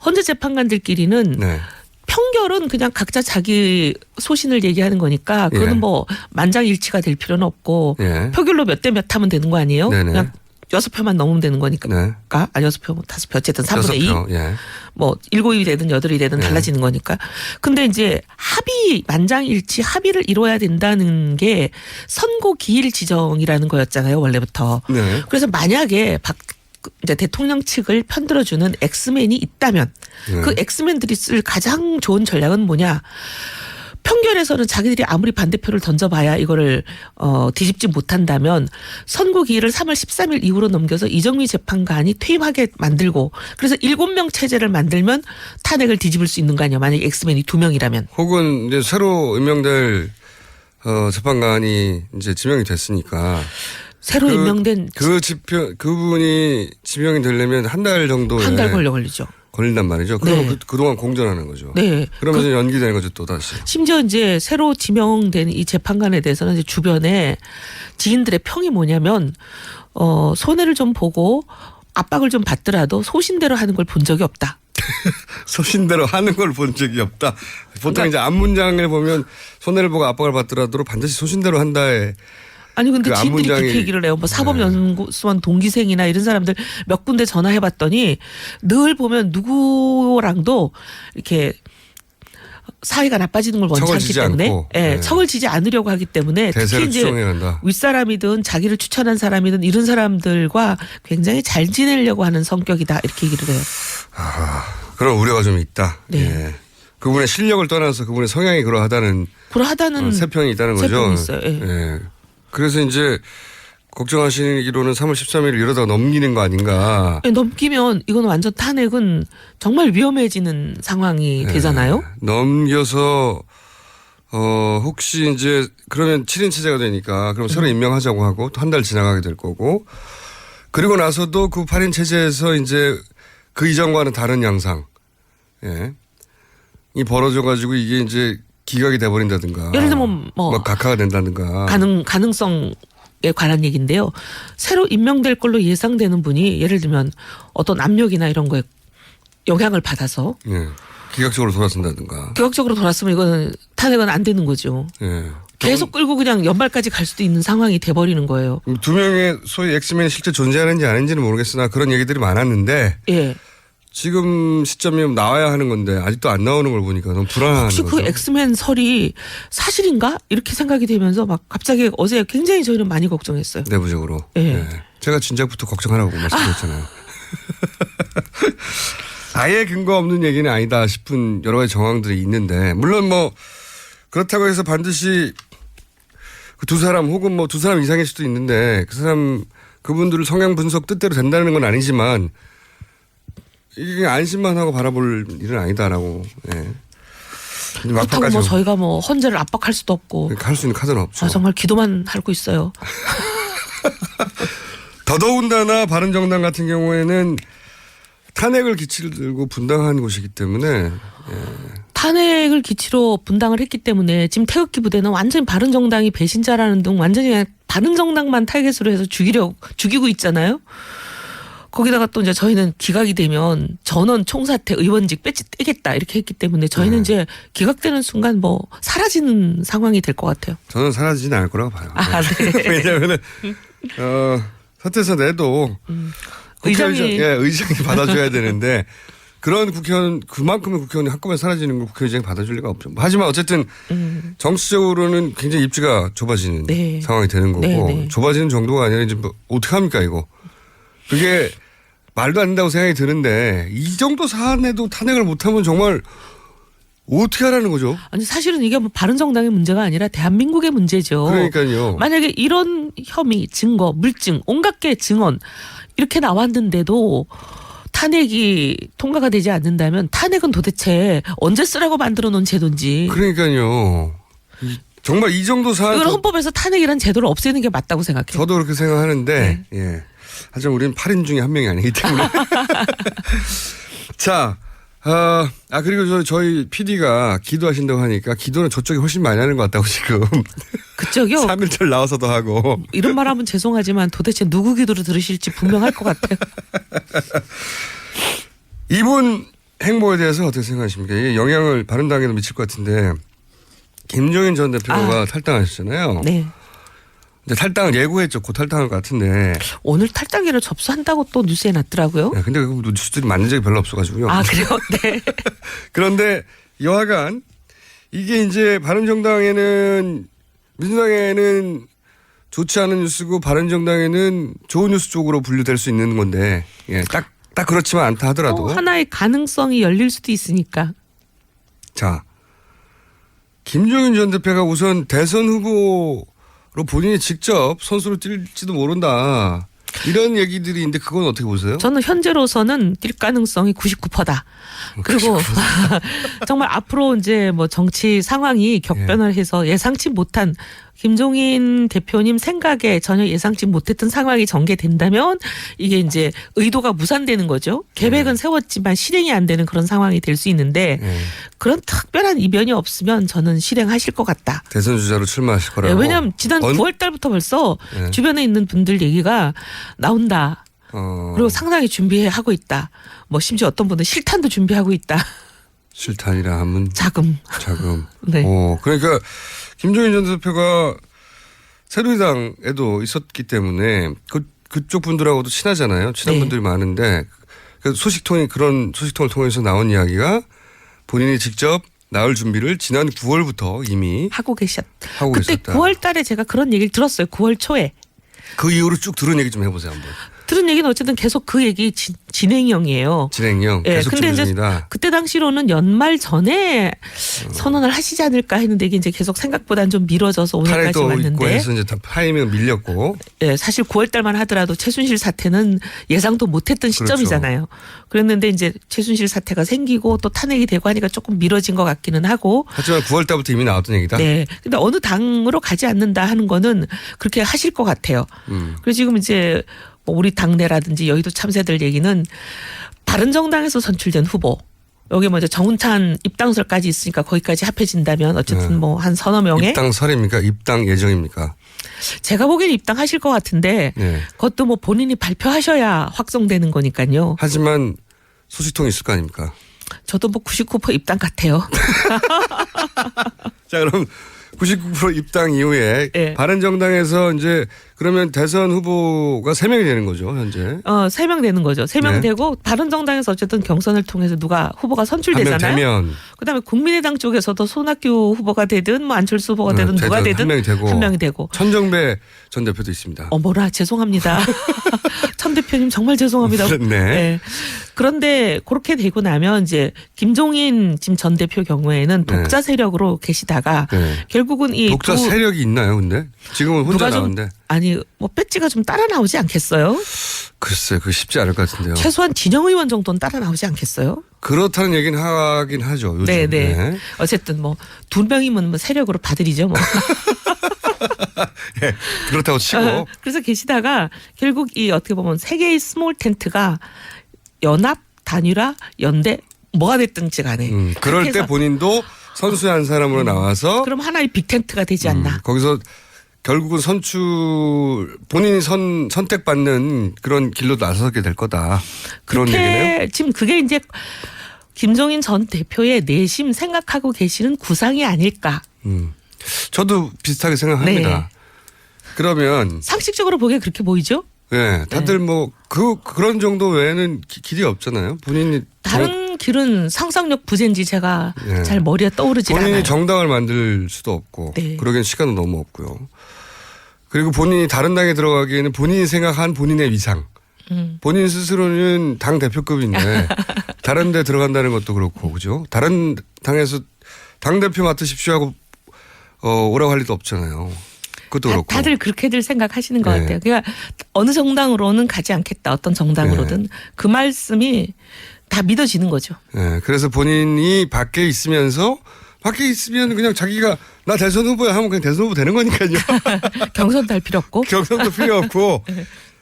헌재 재판관들끼리는 네. 평결은 그냥 각자 자기 소신을 얘기하는 거니까 그거는 예. 뭐 만장일치가 될 필요는 없고 예. 표결로 몇 대 몇 하면 되는 거 아니에요? 네네. 그냥 6표만 넘으면 되는 거니까. 네. 아니 6표, 5표 어쨌든 3분의 2. 6표, 예. 뭐 7이 되든 8이 되든 네. 달라지는 거니까. 근데 이제 만장일치 합의를 이뤄야 된다는 게 선고 기일 지정이라는 거였잖아요, 원래부터. 네. 그래서 만약에 이제 대통령 측을 편들어주는 엑스맨이 있다면 네. 그 엑스맨들이 쓸 가장 좋은 전략은 뭐냐? 평결에서는 자기들이 아무리 반대표를 던져봐야 이거를 뒤집지 못한다면 선고 기일을 3월 13일 이후로 넘겨서 이정미 재판관이 퇴임하게 만들고 그래서 7명 체제를 만들면 탄핵을 뒤집을 수 있는 거 아니야? 만약에 엑스맨이 2명이라면. 혹은 이제 새로 임명될 재판관이 이제 지명이 됐으니까 새로 임명된 그분이 지명이 되려면 한 달 정도 한 달 걸리죠. 걸린단 말이죠. 그러면 네. 그동안 공전하는 거죠. 네. 그러면서 연기되는 거죠, 또 다시. 심지어 이제 새로 지명된 이 재판관에 대해서는 이제 주변에 지인들의 평이 뭐냐면 손해를 좀 보고 압박을 좀 받더라도 소신대로 하는 걸 본 적이 없다. 소신대로 하는 걸 본 적이 없다. 보통 그러니까 이제 앞문장을 보면 손해를 보고 압박을 받더라도 반드시 소신대로 한다에. 아니 근데 그 지인들이 앞문장이- 그렇게 얘기를 해요. 뭐 사법연수원 동기생이나 이런 사람들 몇 군데 전화해봤더니 늘 보면 누구랑도 이렇게 사이가 나빠지는 걸 원치 척을 않기 지지 때문에 않고. 예, 네. 척을 지지 않으려고 하기 때문에 대세를 특히 추종해야 이제 한다. 윗사람이든 자기를 추천한 사람이든 이런 사람들과 굉장히 잘 지내려고 하는 성격이다 이렇게 얘기를 해요. 그런 우려가 좀 있다. 네. 예. 그분의 실력을 떠나서 그분의 성향이 그러하다는 그러하다는 세평이 있다는 거죠. 세평이 있어요. 예. 예. 그래서 이제 걱정하시기로는 3월 13일 이러다가 넘기는 거 아닌가. 넘기면 이건 완전 탄핵은 정말 위험해지는 상황이 되잖아요. 넘겨서 혹시 이제 그러면 7인 체제가 되니까 그럼 새로 임명하자고 하고 또 한 달 지나가게 될 거고 그리고 나서도 그 8인 체제에서 이제 그 이전과는 다른 양상 이 벌어져 가지고 이게 이제 기각이 돼버린다든가 예를 들면 뭐 각하가 된다든가 가능성에 관한 얘기인데요. 새로 임명될 걸로 예상되는 분이 예를 들면 어떤 압력이나 이런 거에 영향을 받아서 기각적으로 돌아선다든가. 기각적으로 돌았으면 이거는 탄핵은 안 되는 거죠. 계속 끌고 그냥 연말까지 갈 수도 있는 상황이 돼버리는 거예요. 두 명의 소위 엑스맨이 실제 존재하는지 아닌지는 모르겠으나 그런 얘기들이 많았는데 지금 시점이면 나와야 하는 건데 아직도 안 나오는 걸 보니까 너무 불안한 혹시 거죠. 그 엑스맨 설이 사실인가? 이렇게 생각이 되면서 막 갑자기 어제 굉장히 저희는 많이 걱정했어요. 내부적으로. 제가 진작부터 걱정하라고 말씀드렸잖아요. 아예 근거 없는 얘기는 아니다 싶은 여러 가지 정황들이 있는데 물론 뭐 그렇다고 해서 반드시 그 두 사람 혹은 뭐 두 사람 이상일 수도 있는데 그분들을 성향 분석 뜻대로 된다는 건 아니지만 이게 안심만 하고 바라볼 일은 아니다라고. 그렇다고 뭐 저희가 뭐 헌재를 압박할 수도 없고. 할 수 있는 카드는 없죠. 정말 기도만 하고 있어요. 더더군다나 바른정당 같은 경우에는 탄핵을 기치로 들고 분당한 곳이기 때문에 탄핵을 기치로 분당을 했기 때문에 지금 태극기 부대는 완전히 바른정당이 배신자라는 등 완전히 그냥 바른정당만 타겟으로 해서 죽이고 있잖아요. 거기다가 또 이제 저희는 기각이 되면 전원 총사퇴 의원직 떼겠다 이렇게 했기 때문에 저희는 이제 기각되는 순간 뭐 사라지는 상황이 될 것 같아요. 저는 사라지지는 않을 거라고 봐요. 네. 왜냐하면 사퇴서 내도 의장이 받아줘야 되는데 그런 국회의원 그만큼의 국회의원이 한꺼번에 사라지는 걸 국회의장이 받아줄 리가 없죠. 하지만 어쨌든 정치적으로는 굉장히 입지가 좁아지는 상황이 되는 거고 좁아지는 정도가 아니라 이제 뭐 어떻게 합니까 이거. 그게 말도 안 된다고 생각이 드는데 이 정도 사안에도 탄핵을 못하면 정말 어떻게 하라는 거죠? 아니 사실은 이게 뭐 바른정당의 문제가 아니라 대한민국의 문제죠. 그러니까요. 만약에 이런 혐의, 증거, 물증, 온갖 개 증언 이렇게 나왔는데도 탄핵이 통과가 되지 않는다면 탄핵은 도대체 언제 쓰라고 만들어 놓은 제도인지. 그러니까요. 정말 이 정도 사안. 이건 헌법에서 탄핵이란 제도를 없애는 게 맞다고 생각해요. 저도 그렇게 생각하는데 하지만 우리는 8인 중에 한 명이 아니기 때문에. 자, 그리고 저희 PD가 기도하신다고 하니까 기도는 저쪽이 훨씬 많이 하는 것 같다고 지금. 그쪽이요? 3일절 나와서도 하고. 이런 말 하면 죄송하지만 도대체 누구 기도를 들으실지 분명할 것 같아요. 이분 행보에 대해서 어떻게 생각하십니까? 이게 영향을 바른당에도 미칠 것 같은데 김종인 전 대표가 탈당하셨잖아요. 네. 근데 탈당을 예고했죠. 곧 탈당할 것 같은데. 오늘 탈당기를 접수한다고 또 뉴스에 났더라고요. 근데 그 뉴스들이 맞는 적이 별로 없어가지고요. 그래요? 네. 그런데 여하간 이게 이제 바른정당에는 민주당에는 좋지 않은 뉴스고 바른정당에는 좋은 뉴스 쪽으로 분류될 수 있는 건데 딱 그렇지만 않다 하더라도 하나의 가능성이 열릴 수도 있으니까. 자, 김종인 전 대표가 우선 대선 후보로 본인이 직접 선수로 뛸지도 모른다. 이런 얘기들이 있는데 그건 어떻게 보세요? 저는 현재로서는 뛸 가능성이 99%다. 그리고 정말 앞으로 이제 뭐 정치 상황이 격변을 해서 예상치 못한 김종인 대표님 생각에 전혀 예상치 못했던 상황이 전개된다면 이게 이제 의도가 무산되는 거죠. 계획은 세웠지만 실행이 안 되는 그런 상황이 될 수 있는데 그런 특별한 이변이 없으면 저는 실행하실 것 같다. 대선 주자로 출마하실 거라고. 왜냐하면 지난 9월 달부터 벌써 주변에 있는 분들 얘기가 나온다. 그리고 상당히 준비하고 있다. 뭐 심지어 어떤 분은 실탄도 준비하고 있다. 실탄이라 하면 자금. 네. 그러니까 김종인 전 대표가 새누리당에도 있었기 때문에 그쪽 분들하고도 친하잖아요. 친한 분들이 많은데 그런 소식통을 통해서 나온 이야기가 본인이 직접 나올 준비를 지난 9월부터 이미 하고 그때 있었다. 9월 달에 제가 그런 얘기를 들었어요. 9월 초에. 그 이후로 쭉 들은 얘기 좀 해보세요 한번. 들은 얘기는 어쨌든 계속 그 얘기 진행형이에요. 진행형 예, 계속 근데 이제 중입니다. 그때 당시로는 연말 전에 선언을 하시지 않을까 했는데 이게 이제 계속 생각보다는 좀 미뤄져서 오늘까지 탈도 있고 왔는데. 해서 이제 다 타이밍 밀렸고. 예, 사실 9월 달만 하더라도 최순실 사태는 예상도 못했던 시점이잖아요. 그랬는데 이제 최순실 사태가 생기고 또 탄핵이 되고 하니까 조금 미뤄진 것 같기는 하고. 하지만 9월 달부터 이미 나왔던 얘기다. 네. 근데 어느 당으로 가지 않는다 하는 거는 그렇게 하실 것 같아요. 그래서 지금 이제 뭐 우리 당내라든지 여의도 참새들 얘기는 바른정당에서 선출된 후보. 여기 먼저 정운찬 입당설까지 있으니까 거기까지 합해진다면 어쨌든 뭐 한 서너 명의 입당설입니까? 입당 예정입니까? 제가 보기엔 입당하실 것 같은데 네. 그것도 뭐 본인이 발표하셔야 확정되는 거니까요. 하지만 소식통이 있을 거 아닙니까? 저도 뭐 99% 입당 같아요. 자, 그럼 99% 입당 이후에 네. 바른정당에서 이제 그러면 대선 후보가 3명이 되는 거죠, 현재. 3명 되는 거죠. 3명 네. 되고 바른정당에서 어쨌든 경선을 통해서 누가 후보가 선출되잖아요. 한 명 되면 그다음에 국민의당 쪽에서도 손학규 후보가 되든 뭐 안철수 후보가 되든 누가 되든 한 명이 되고. 천정배 전 대표도 있습니다. 어머나 죄송합니다. 천 대표님 정말 죄송합니다. 네. 그런데 그렇게 되고 나면 이제 김종인 지금 전 대표 경우에는 독자 세력으로 계시다가 결국은 이 독자 세력이 있나요, 근데? 지금은 혼자 나오는데. 아니 뭐 배지가 좀 따라 나오지 않겠어요? 글쎄, 그거 쉽지 않을 것 같은데요. 최소한 진영 의원 정도는 따라 나오지 않겠어요? 그렇다는 얘기는 하긴 하죠. 요즘. 네네. 네. 어쨌든 뭐 2명이면 뭐 세력으로 받으리죠 뭐. 네, 그렇다고 치고. 그래서 계시다가 결국 이 어떻게 보면 세 개의 스몰 텐트가 연합, 단일화, 연대 뭐가 됐든지 간에. 그럴 때 본인도 선수의 한 사람으로 나와서. 그럼 하나의 빅텐트가 되지 않나. 거기서 결국은 본인이 선택받는 그런 길로 나서게 될 거다. 그런 얘기네요. 지금 그게 이제 김종인 전 대표의 내심 생각하고 계시는 구상이 아닐까. 저도 비슷하게 생각합니다. 네. 그러면 상식적으로 보기에 그렇게 보이죠? 네, 다들 뭐 그런 정도 외에는 길이 없잖아요. 본인이 다른 길은 상상력 부재인지 제가 잘 머리에 떠오르지 않아요. 본인이 정당을 만들 수도 없고 그러기엔 시간은 너무 없고요. 그리고 본인이 다른 당에 들어가기에는 본인이 생각한 본인의 위상. 본인 스스로는 당 대표급인데 다른 데 들어간다는 것도 그렇고 그죠? 다른 당에서 당 대표 맡으십시오 하고 오라고 할 리도 없잖아요. 그것도 그렇고. 다들 그렇게들 생각하시는 것 같아요. 그러니까 어느 정당으로는 가지 않겠다. 어떤 정당으로든 그 말씀이 다 믿어지는 거죠. 네, 그래서 본인이 밖에 있으면 그냥 자기가 나 대선 후보야 하면 그냥 대선 후보 되는 거니까요. 경선도 할 필요 없고. 경선도 필요 없고.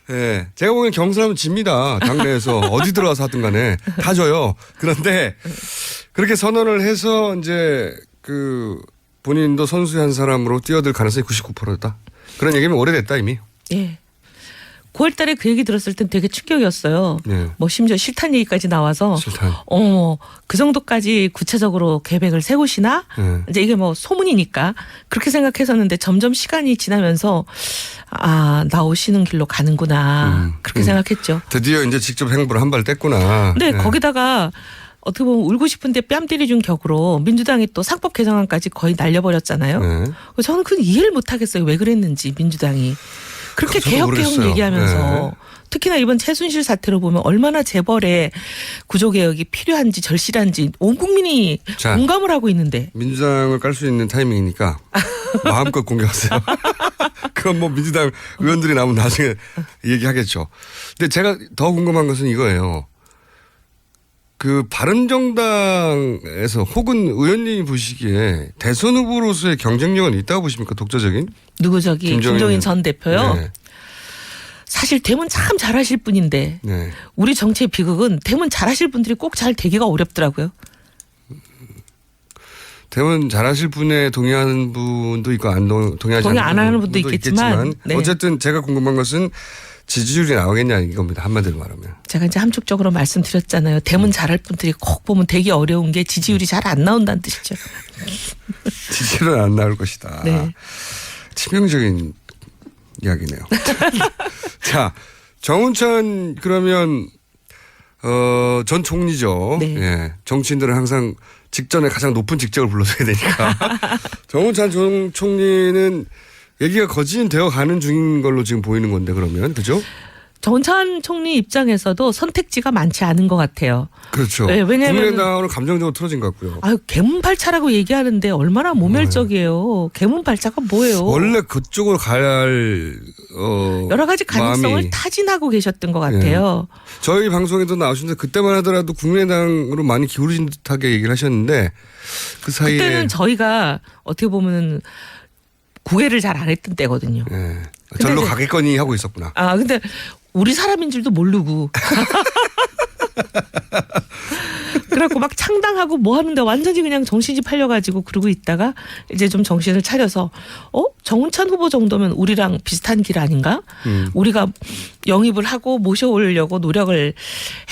네, 제가 보기엔 경선하면 집니다. 당내에서 어디 들어가서 하든 간에 다 져요. 그런데 그렇게 선언을 해서 이제 본인도 선수의 한 사람으로 뛰어들 가능성이 99%다. 그런 얘기면 오래됐다 이미. 예. 9월 달에 그 얘기 들었을 땐 되게 충격이었어요. 네. 뭐 심지어 실탄 얘기까지 나와서 그 정도까지 구체적으로 계획을 세우시나? 이제 이게 뭐 소문이니까 그렇게 생각했었는데 점점 시간이 지나면서 나오시는 길로 가는구나. 그렇게 생각했죠. 드디어 이제 직접 행보를 한 발 뗐구나. 네, 거기다가 어떻게 보면 울고 싶은데 뺨 때려준 격으로 민주당이 또 상법 개정안까지 거의 날려버렸잖아요. 저는 그 이해를 못하겠어요. 왜 그랬는지 민주당이. 그렇게 개혁 얘기하면서 특히나 이번 최순실 사태로 보면 얼마나 재벌의 구조개혁이 필요한지 절실한지 온 국민이 공감을 하고 있는데. 민주당을 깔 수 있는 타이밍이니까 마음껏 공개하세요. 그건 뭐 민주당 의원들이 나오면 나중에 얘기하겠죠. 근데 제가 더 궁금한 것은 이거예요. 바른정당에서 혹은 의원님이 보시기에 대선 후보로서의 경쟁력은 있다고 보십니까? 독자적인? 누구 김종인 전 대표요? 네. 사실 되면 참 잘하실 분인데 우리 정치의 비극은 되면 잘하실 분들이 꼭 잘 되기가 어렵더라고요. 되면 잘하실 분에 동의하는 분도 있고 동의하지 않는 분도 있겠지만 어쨌든 제가 궁금한 것은 지지율이 나오겠냐 이겁니다. 한마디로 말하면. 제가 이제 함축적으로 말씀드렸잖아요. 되면 잘할 분들이 꼭 보면 되기 어려운 게 지지율이 잘 안 나온다는 뜻이죠. 지지율은 안 나올 것이다. 네. 치명적인 이야기네요. 자, 정운찬 그러면 전 총리죠. 네. 예, 정치인들은 항상 직전에 가장 높은 직책을 불러줘야 되니까. 정운찬 전 총리는 얘기가 거진되어 가는 중인 걸로 지금 보이는 건데 그러면 그죠? 정찬 총리 입장에서도 선택지가 많지 않은 것 같아요. 그렇죠. 네, 왜냐하면 국민의당은 감정적으로 틀어진 것 같고요. 아유, 개문발차라고 얘기하는데 얼마나 모멸적이에요. 개문발차가 뭐예요? 원래 그쪽으로 가야 할 여러 가지 가능성을 마음이. 타진하고 계셨던 것 같아요. 저희 방송에도 나오셨는데 그때만 하더라도 국민의당으로 많이 기울어진 듯하게 얘기를 하셨는데 그 사이에 그때는 저희가 어떻게 보면 구애를 잘 안 했던 때거든요. 예. 절로 이제- 가겠거니 하고 있었구나. 아 근데 우리 사람인 줄도 모르고 그래갖고 막 창당하고 뭐 하는데 완전히 그냥 정신이 팔려가지고 그러고 있다가 이제 좀 정신을 차려서 정운찬 후보 정도면 우리랑 비슷한 길 아닌가? 우리가 영입을 하고 모셔오려고 노력을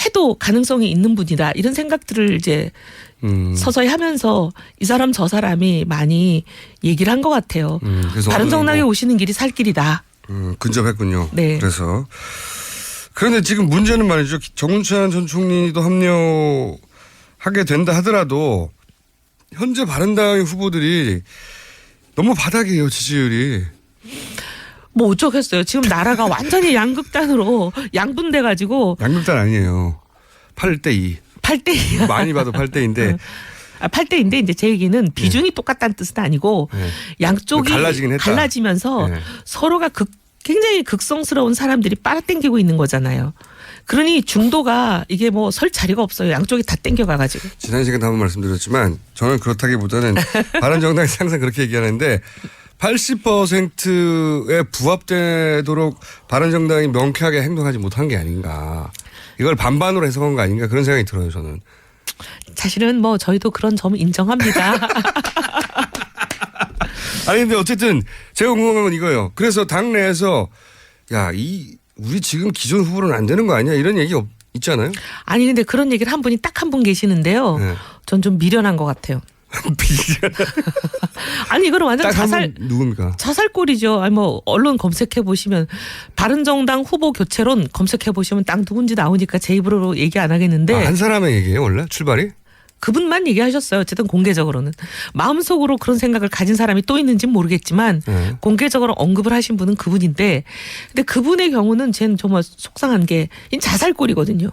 해도 가능성이 있는 분이다 이런 생각들을 이제 서서히 하면서 이 사람 저 사람이 많이 얘기를 한 것 같아요. 그래서 바른정당에 오시는 길이 살 길이다. 근접했군요. 네. 그래서 그런데 지금 문제는 말이죠. 정운찬 전 총리도 합류하게 된다 하더라도 현재 바른당의 후보들이 너무 바닥이에요. 지지율이. 뭐 어쩌겠어요. 지금 나라가 완전히 양극단으로 양분돼가지고 양극단 아니에요. 8대2. 8대2. 많이 봐도 8대인데 8대인데 이제 제 얘기는 비중이 똑같다는 뜻은 아니고 양쪽이 갈라지긴 했다. 갈라지면서 네. 서로가 굉장히 극성스러운 사람들이 빨아당기고 있는 거잖아요. 그러니 중도가 이게 뭐 설 자리가 없어요. 양쪽이 다 땡겨가가지고. 지난 시간에 한번 말씀드렸지만 저는 그렇다기보다는 바른정당이 항상 그렇게 얘기하는데 80%에 부합되도록 바른정당이 명쾌하게 행동하지 못한 게 아닌가. 이걸 반반으로 해석한 거 아닌가 그런 생각이 들어요. 저는. 사실은 뭐 저희도 그런 점 인정합니다. 아니 근데 어쨌든 제가 궁금한 건 이거예요. 그래서 당내에서 우리 지금 기존 후보로는 안 되는 거 아니야 이런 얘기 있잖아요. 아니 근데 그런 얘기를 한 분이 딱 한 분 계시는데요. 네. 전 좀 미련한 것 같아요. 아니 이거는 완전 딱 한 자살 분 누굽니까? 자살골이죠. 아니 뭐 언론 검색해 보시면 바른정당 후보 교체론 검색해 보시면 딱 누군지 나오니까 제 입으로 얘기 안 하겠는데 한 사람의 얘기예요 원래 출발이? 그분만 얘기하셨어요. 어쨌든 공개적으로는 마음속으로 그런 생각을 가진 사람이 또 있는지는 모르겠지만 공개적으로 언급을 하신 분은 그분인데 근데 그분의 경우는 쟤는 정말 속상한 게 자살골이거든요.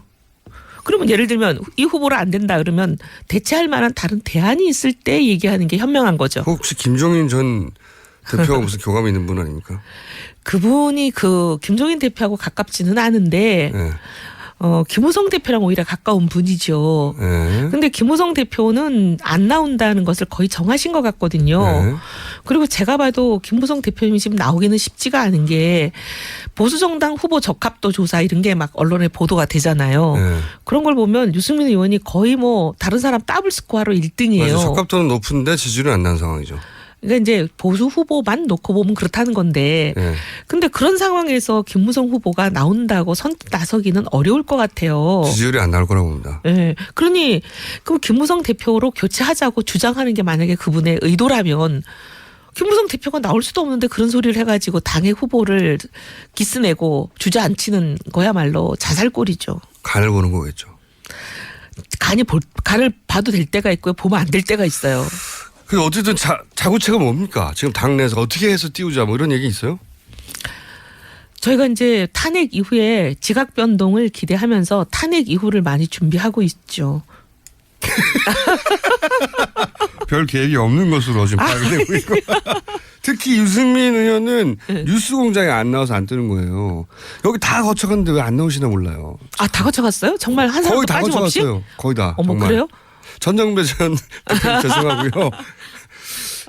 그러면 예를 들면 이 후보로 안 된다 그러면 대체할 만한 다른 대안이 있을 때 얘기하는 게 현명한 거죠. 혹시 김종인 전 대표가 무슨 교감이 있는 분 아닙니까? 그분이 김종인 대표하고 가깝지는 않은데 네. 김우성 대표랑 오히려 가까운 분이죠. 네. 근데 김우성 대표는 안 나온다는 것을 거의 정하신 것 같거든요. 네. 그리고 제가 봐도 김무성 대표님이 지금 나오기는 쉽지가 않은 게 보수정당 후보 적합도 조사 이런 게 막 언론에 보도가 되잖아요. 네. 그런 걸 보면 유승민 의원이 거의 뭐 다른 사람 더블 스코어로 1등이에요. 맞아요. 적합도는 높은데 지지율은 안 나는 상황이죠. 그러니까 이제 보수 후보만 놓고 보면 그렇다는 건데 네. 근데 그런 상황에서 김무성 후보가 나온다고 선뜻 나서기는 어려울 것 같아요. 지지율이 안 나올 거라고 봅니다. 네. 그러니 그럼 김무성 대표로 교체하자고 주장하는 게 만약에 그분의 의도라면 김무성 대표가 나올 수도 없는데 그런 소리를 해가지고 당의 후보를 기스내고 주저앉히는 거야말로 자살골이죠. 간을 보는 거겠죠. 간을 봐도 될 때가 있고요. 보면 안 될 때가 있어요. 그 어쨌든 자구체가 뭡니까? 지금 당내에서 어떻게 해서 띄우자 뭐 이런 얘기 있어요? 저희가 이제 탄핵 이후에 지각 변동을 기대하면서 탄핵 이후를 많이 준비하고 있죠. 별 계획이 없는 것으로 지금 파악되고 있고 특히 유승민 의원은 뉴스공장에 안 나와서 안 뜨는 거예요. 여기 다 거쳐갔는데 왜 안 나오시나 몰라요. 아, 다 거쳐갔어요? 정말 한 사람도 거의 다 빠짐없이? 거쳐갔어요. 거의 다. 어머 정말. 그래요? 전정배 전 대표님 죄송하고요.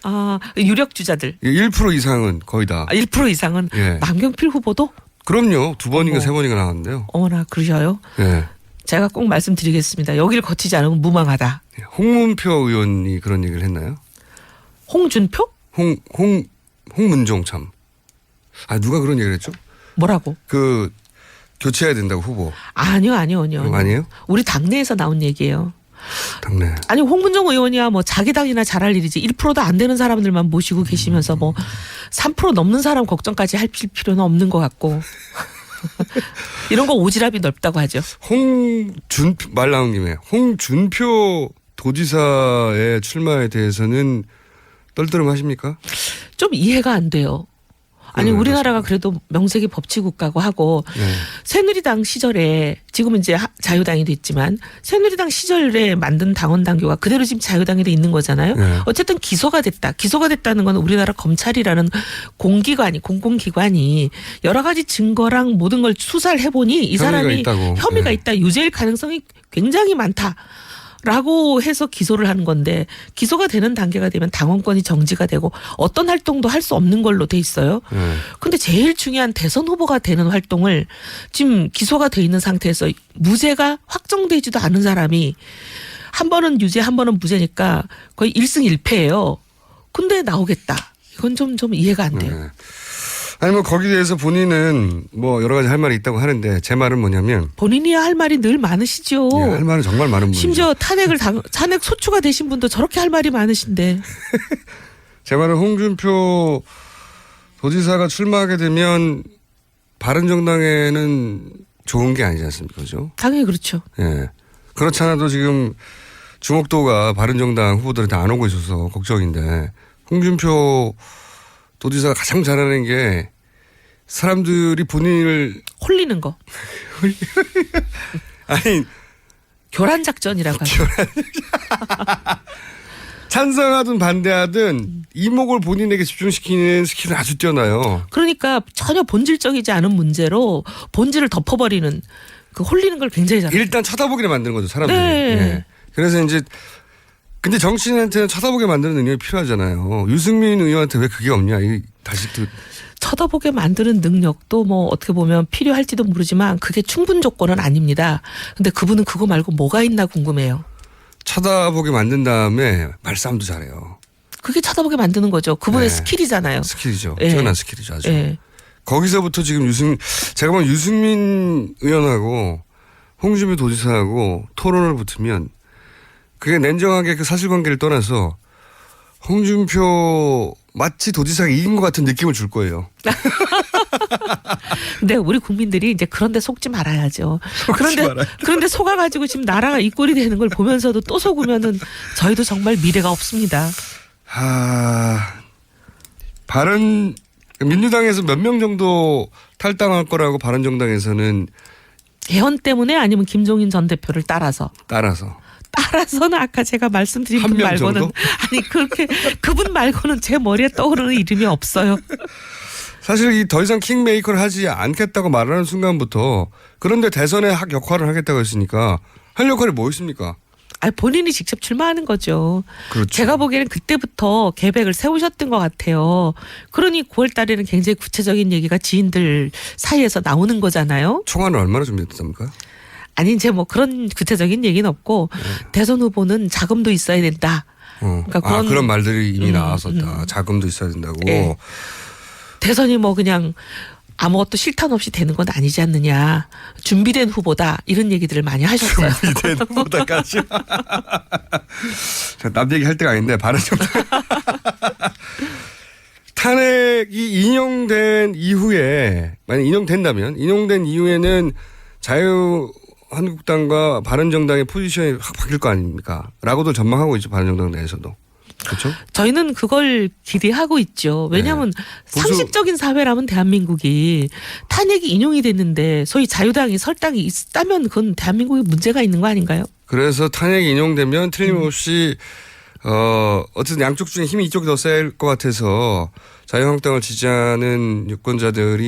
아 유력 주자들 1% 이상은 거의 다. 1% 이상은 예. 남경필 후보도? 그럼요. 2번인가 3번인가 나왔는데요. 어머나 그러셔요? 예. 제가 꼭 말씀드리겠습니다. 여기를 거치지 않으면 무망하다. 홍문표 의원이 그런 얘기를 했나요? 홍준표? 홍문종 참. 아 누가 그런 얘기를 했죠? 뭐라고? 교체해야 된다고 후보. 아니요. 아니에요? 우리 당내에서 나온 얘기예요. 당내. 아니 홍문종 의원이야 뭐 자기 당이나 잘할 일이지 1%도 안 되는 사람들만 모시고 계시면서 뭐 3% 넘는 사람 걱정까지 할 필요는 없는 것 같고 이런 거 오지랖이 넓다고 하죠. 말 나온 김에 홍준표 도지사의 출마에 대해서는 떨떠름하십니까? 좀 이해가 안 돼요. 아니 우리나라가 그래도 명색이 법치국가고 하고 새누리당 시절에 지금은 이제 자유당이 됐지만 새누리당 시절에 만든 당원 당규가 그대로 지금 자유당에 돼 있는 거잖아요. 어쨌든 기소가 됐다. 기소가 됐다는 건 우리나라 검찰이라는 공기관이 공공기관이 여러 가지 증거랑 모든 걸 수사를 해보니 이 사람이 혐의가 있다. 유죄일 가능성이 굉장히 많다. 라고 해서 기소를 하는 건데 기소가 되는 단계가 되면 당원권이 정지가 되고 어떤 활동도 할 수 없는 걸로 돼 있어요. 근데 제일 중요한 대선 후보가 되는 활동을 지금 기소가 돼 있는 상태에서 무죄가 확정되지도 않은 사람이 한 번은 유죄 한 번은 무죄니까 거의 1승 1패예요. 근데 나오겠다. 이건 좀 이해가 안 돼요. 아니 뭐 거기에 대해서 본인은 뭐 여러 가지 할 말이 있다고 하는데 제 말은 뭐냐면 본인이야 할 말이 늘 많으시죠. 예, 할 말은 정말 많은 분이죠. 심지어 탄핵 소추가 되신 분도 저렇게 할 말이 많으신데. 제 말은 홍준표 도지사가 출마하게 되면 바른정당에는 좋은 게 아니지 않습니까? 그죠? 당연히 그렇죠. 예. 그렇지 않아도 지금 주목도가 바른정당 후보들한테 안 오고 있어서 걱정인데 홍준표 도지사가 가장 잘하는 게 사람들이 본인을 홀리는 거. 아니 교란 작전이라고 하죠. 찬성하든 반대하든 이목을 본인에게 집중시키는 스킬은 아주 뛰어나요. 그러니까 전혀 본질적이지 않은 문제로 본질을 덮어버리는 그 홀리는 걸 굉장히 잘해요. 일단 쳐다보게 만드는 거죠, 사람들이. 네. 예. 그래서 이제 근데 정치인한테는 쳐다보게 만드는 능력이 필요하잖아요. 유승민 의원한테 왜 그게 없냐. 다시 또 쳐다보게 만드는 능력도 뭐 어떻게 보면 필요할지도 모르지만 그게 충분 조건은 아닙니다. 근데 그분은 그거 말고 뭐가 있나 궁금해요. 쳐다보게 만든 다음에 말싸움도 잘해요. 그게 쳐다보게 만드는 거죠. 그분의 네. 스킬이잖아요. 스킬이죠. 네. 뛰어난 스킬이죠. 아주. 네. 거기서부터 지금 제가 보면 유승민 의원하고 홍준표 도지사하고 토론을 붙으면 그게 냉정하게 그 사실관계를 떠나서 홍준표 마치 도지사가 이긴 것 같은 느낌을 줄 거예요. 근데 우리 국민들이 이제 그런데 속지 말아야죠. 그런데 속아가지고 지금 나라가 이 꼴이 되는 걸 보면서도 또 속으면은 저희도 정말 미래가 없습니다. 민주당에서 몇 명 정도 탈당할 거라고 바른정당에서는 개헌 때문에 아니면 김종인 전 대표를 따라서는 아까 제가 말씀드린 분 말고는 정도? 아니 그렇게 그분 말고는 제 머리에 떠오르는 이름이 없어요. 사실 더 이상 킹메이커를 하지 않겠다고 말하는 순간부터 그런데 대선에 역할을 하겠다고 했으니까 할 역할이 뭐 있습니까? 아니 본인이 직접 출마하는 거죠. 그렇죠. 제가 보기에는 그때부터 계획을 세우셨던 것 같아요. 그러니 9월 달에는 굉장히 구체적인 얘기가 지인들 사이에서 나오는 거잖아요. 총알은 얼마나 준비됐답니까? 아니 이제 뭐 그런 구체적인 얘기는 없고 대선 후보는 자금도 있어야 된다. 그러니까 그런 말들이 이미 나왔었다. 자금도 있어야 된다고. 네. 대선이 뭐 그냥 아무것도 실탄 없이 되는 건 아니지 않느냐. 준비된 후보다 이런 얘기들을 많이 하셨어요. 준비된 후보다까지. 남 얘기 할 때가 아닌데 바른정당. 탄핵이 인용된 이후에 만약 인용된 이후에는 자유한국당과 바른정당의 포지션이 확 바뀔 거 아닙니까? 라고도 전망하고 있죠. 바른정당 내에서도. 그렇죠? 저희는 그걸 기대하고 있죠. 왜냐하면 상식적인 사회라면 대한민국이 탄핵이 인용이 됐는데 소위 자유당이 설당이 있다면 그건 대한민국에 문제가 있는 거 아닌가요? 그래서 탄핵이 인용되면 틀림없이 어쨌든 양쪽 중에 힘이 이쪽이 더 셀 것 같아서 자유한국당을 지지하는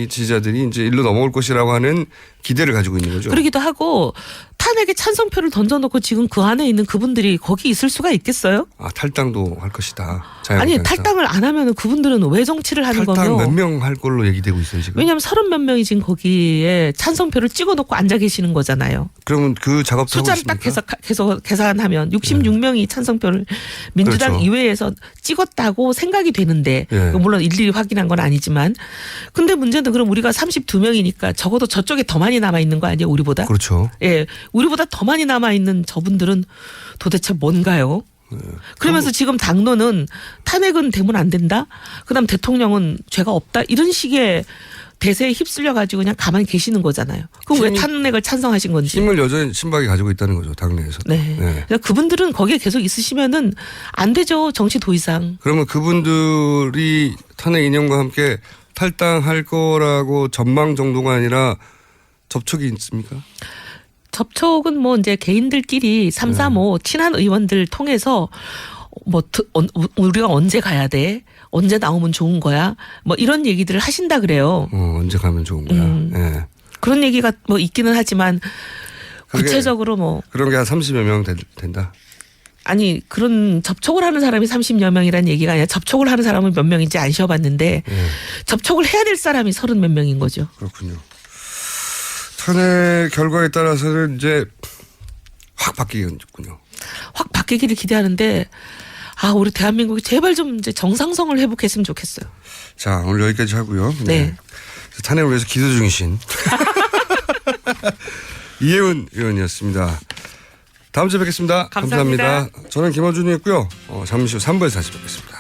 지지자들이 이제 일로 넘어올 것이라고 하는 기대를 가지고 있는 거죠. 그러기도 하고 탄핵에 찬성표를 던져놓고 지금 그 안에 있는 그분들이 거기 있을 수가 있겠어요? 탈당도 할 것이다. 아니 탈당을 안 하면 그분들은 왜 정치를 하는 거며? 탈당 몇 명 할 걸로 얘기되고 있어요 지금. 왜냐하면 30몇 명이 지금 거기에 찬성표를 찍어놓고 앉아 계시는 거잖아요. 그러면 그 작업도 하고 숫자를 딱 계산하면 66명이 찬성표를 민주당 그렇죠. 이외에서 찍었다고 생각이 되는데 물론 일일이 확인한 건 아니지만 근데 문제는 그럼 우리가 32명이니까 적어도 저쪽에 더 많이 남아 있는 거 아니에요 우리보다? 그렇죠. 예, 우리보다 더 많이 남아 있는 저분들은 도대체 뭔가요? 그러면서 지금 당론은 탄핵은 되면 안 된다. 그다음 대통령은 죄가 없다. 이런 식의 대세에 휩쓸려 가지고 그냥 가만히 계시는 거잖아요. 그럼 왜 탄핵을 찬성하신 건지. 힘을 여전히 친박이 가지고 있다는 거죠. 당내에서. 네. 그러니까 그분들은 거기에 계속 있으시면은 안 되죠. 정치 도의상. 그러면 그분들이 탄핵 인용과 함께 탈당할 거라고 전망 정도가 아니라 접촉이 있습니까? 접촉은 뭐 이제 개인들끼리 3, 4, 5 친한 의원들 통해서 뭐 우리가 언제 가야 돼? 언제 나오면 좋은 거야? 뭐 이런 얘기들을 하신다 그래요. 언제 가면 좋은 거야? 예. 그런 얘기가 뭐 있기는 하지만 구체적으로 뭐 그런 게 한 30여 명 된다. 아니 그런 접촉을 하는 사람이 30여 명이라는 얘기가 아니라 접촉을 하는 사람은 몇 명인지 안 쉬어봤는데 접촉을 해야 될 사람이 30 몇 명인 거죠. 그렇군요. 탄핵 결과에 따라서는 이제 확 바뀌겠군요. 확 바뀌기를 기대하는데 우리 대한민국이 제발 좀 이제 정상성을 회복했으면 좋겠어요. 자, 오늘 여기까지 하고요. 네. 탄핵을 위해서 기도 중이신 이혜은 의원이었습니다. 다음 주에 뵙겠습니다. 감사합니다. 저는 김어준이었고요. 잠시 후 3부에서 다시 뵙겠습니다.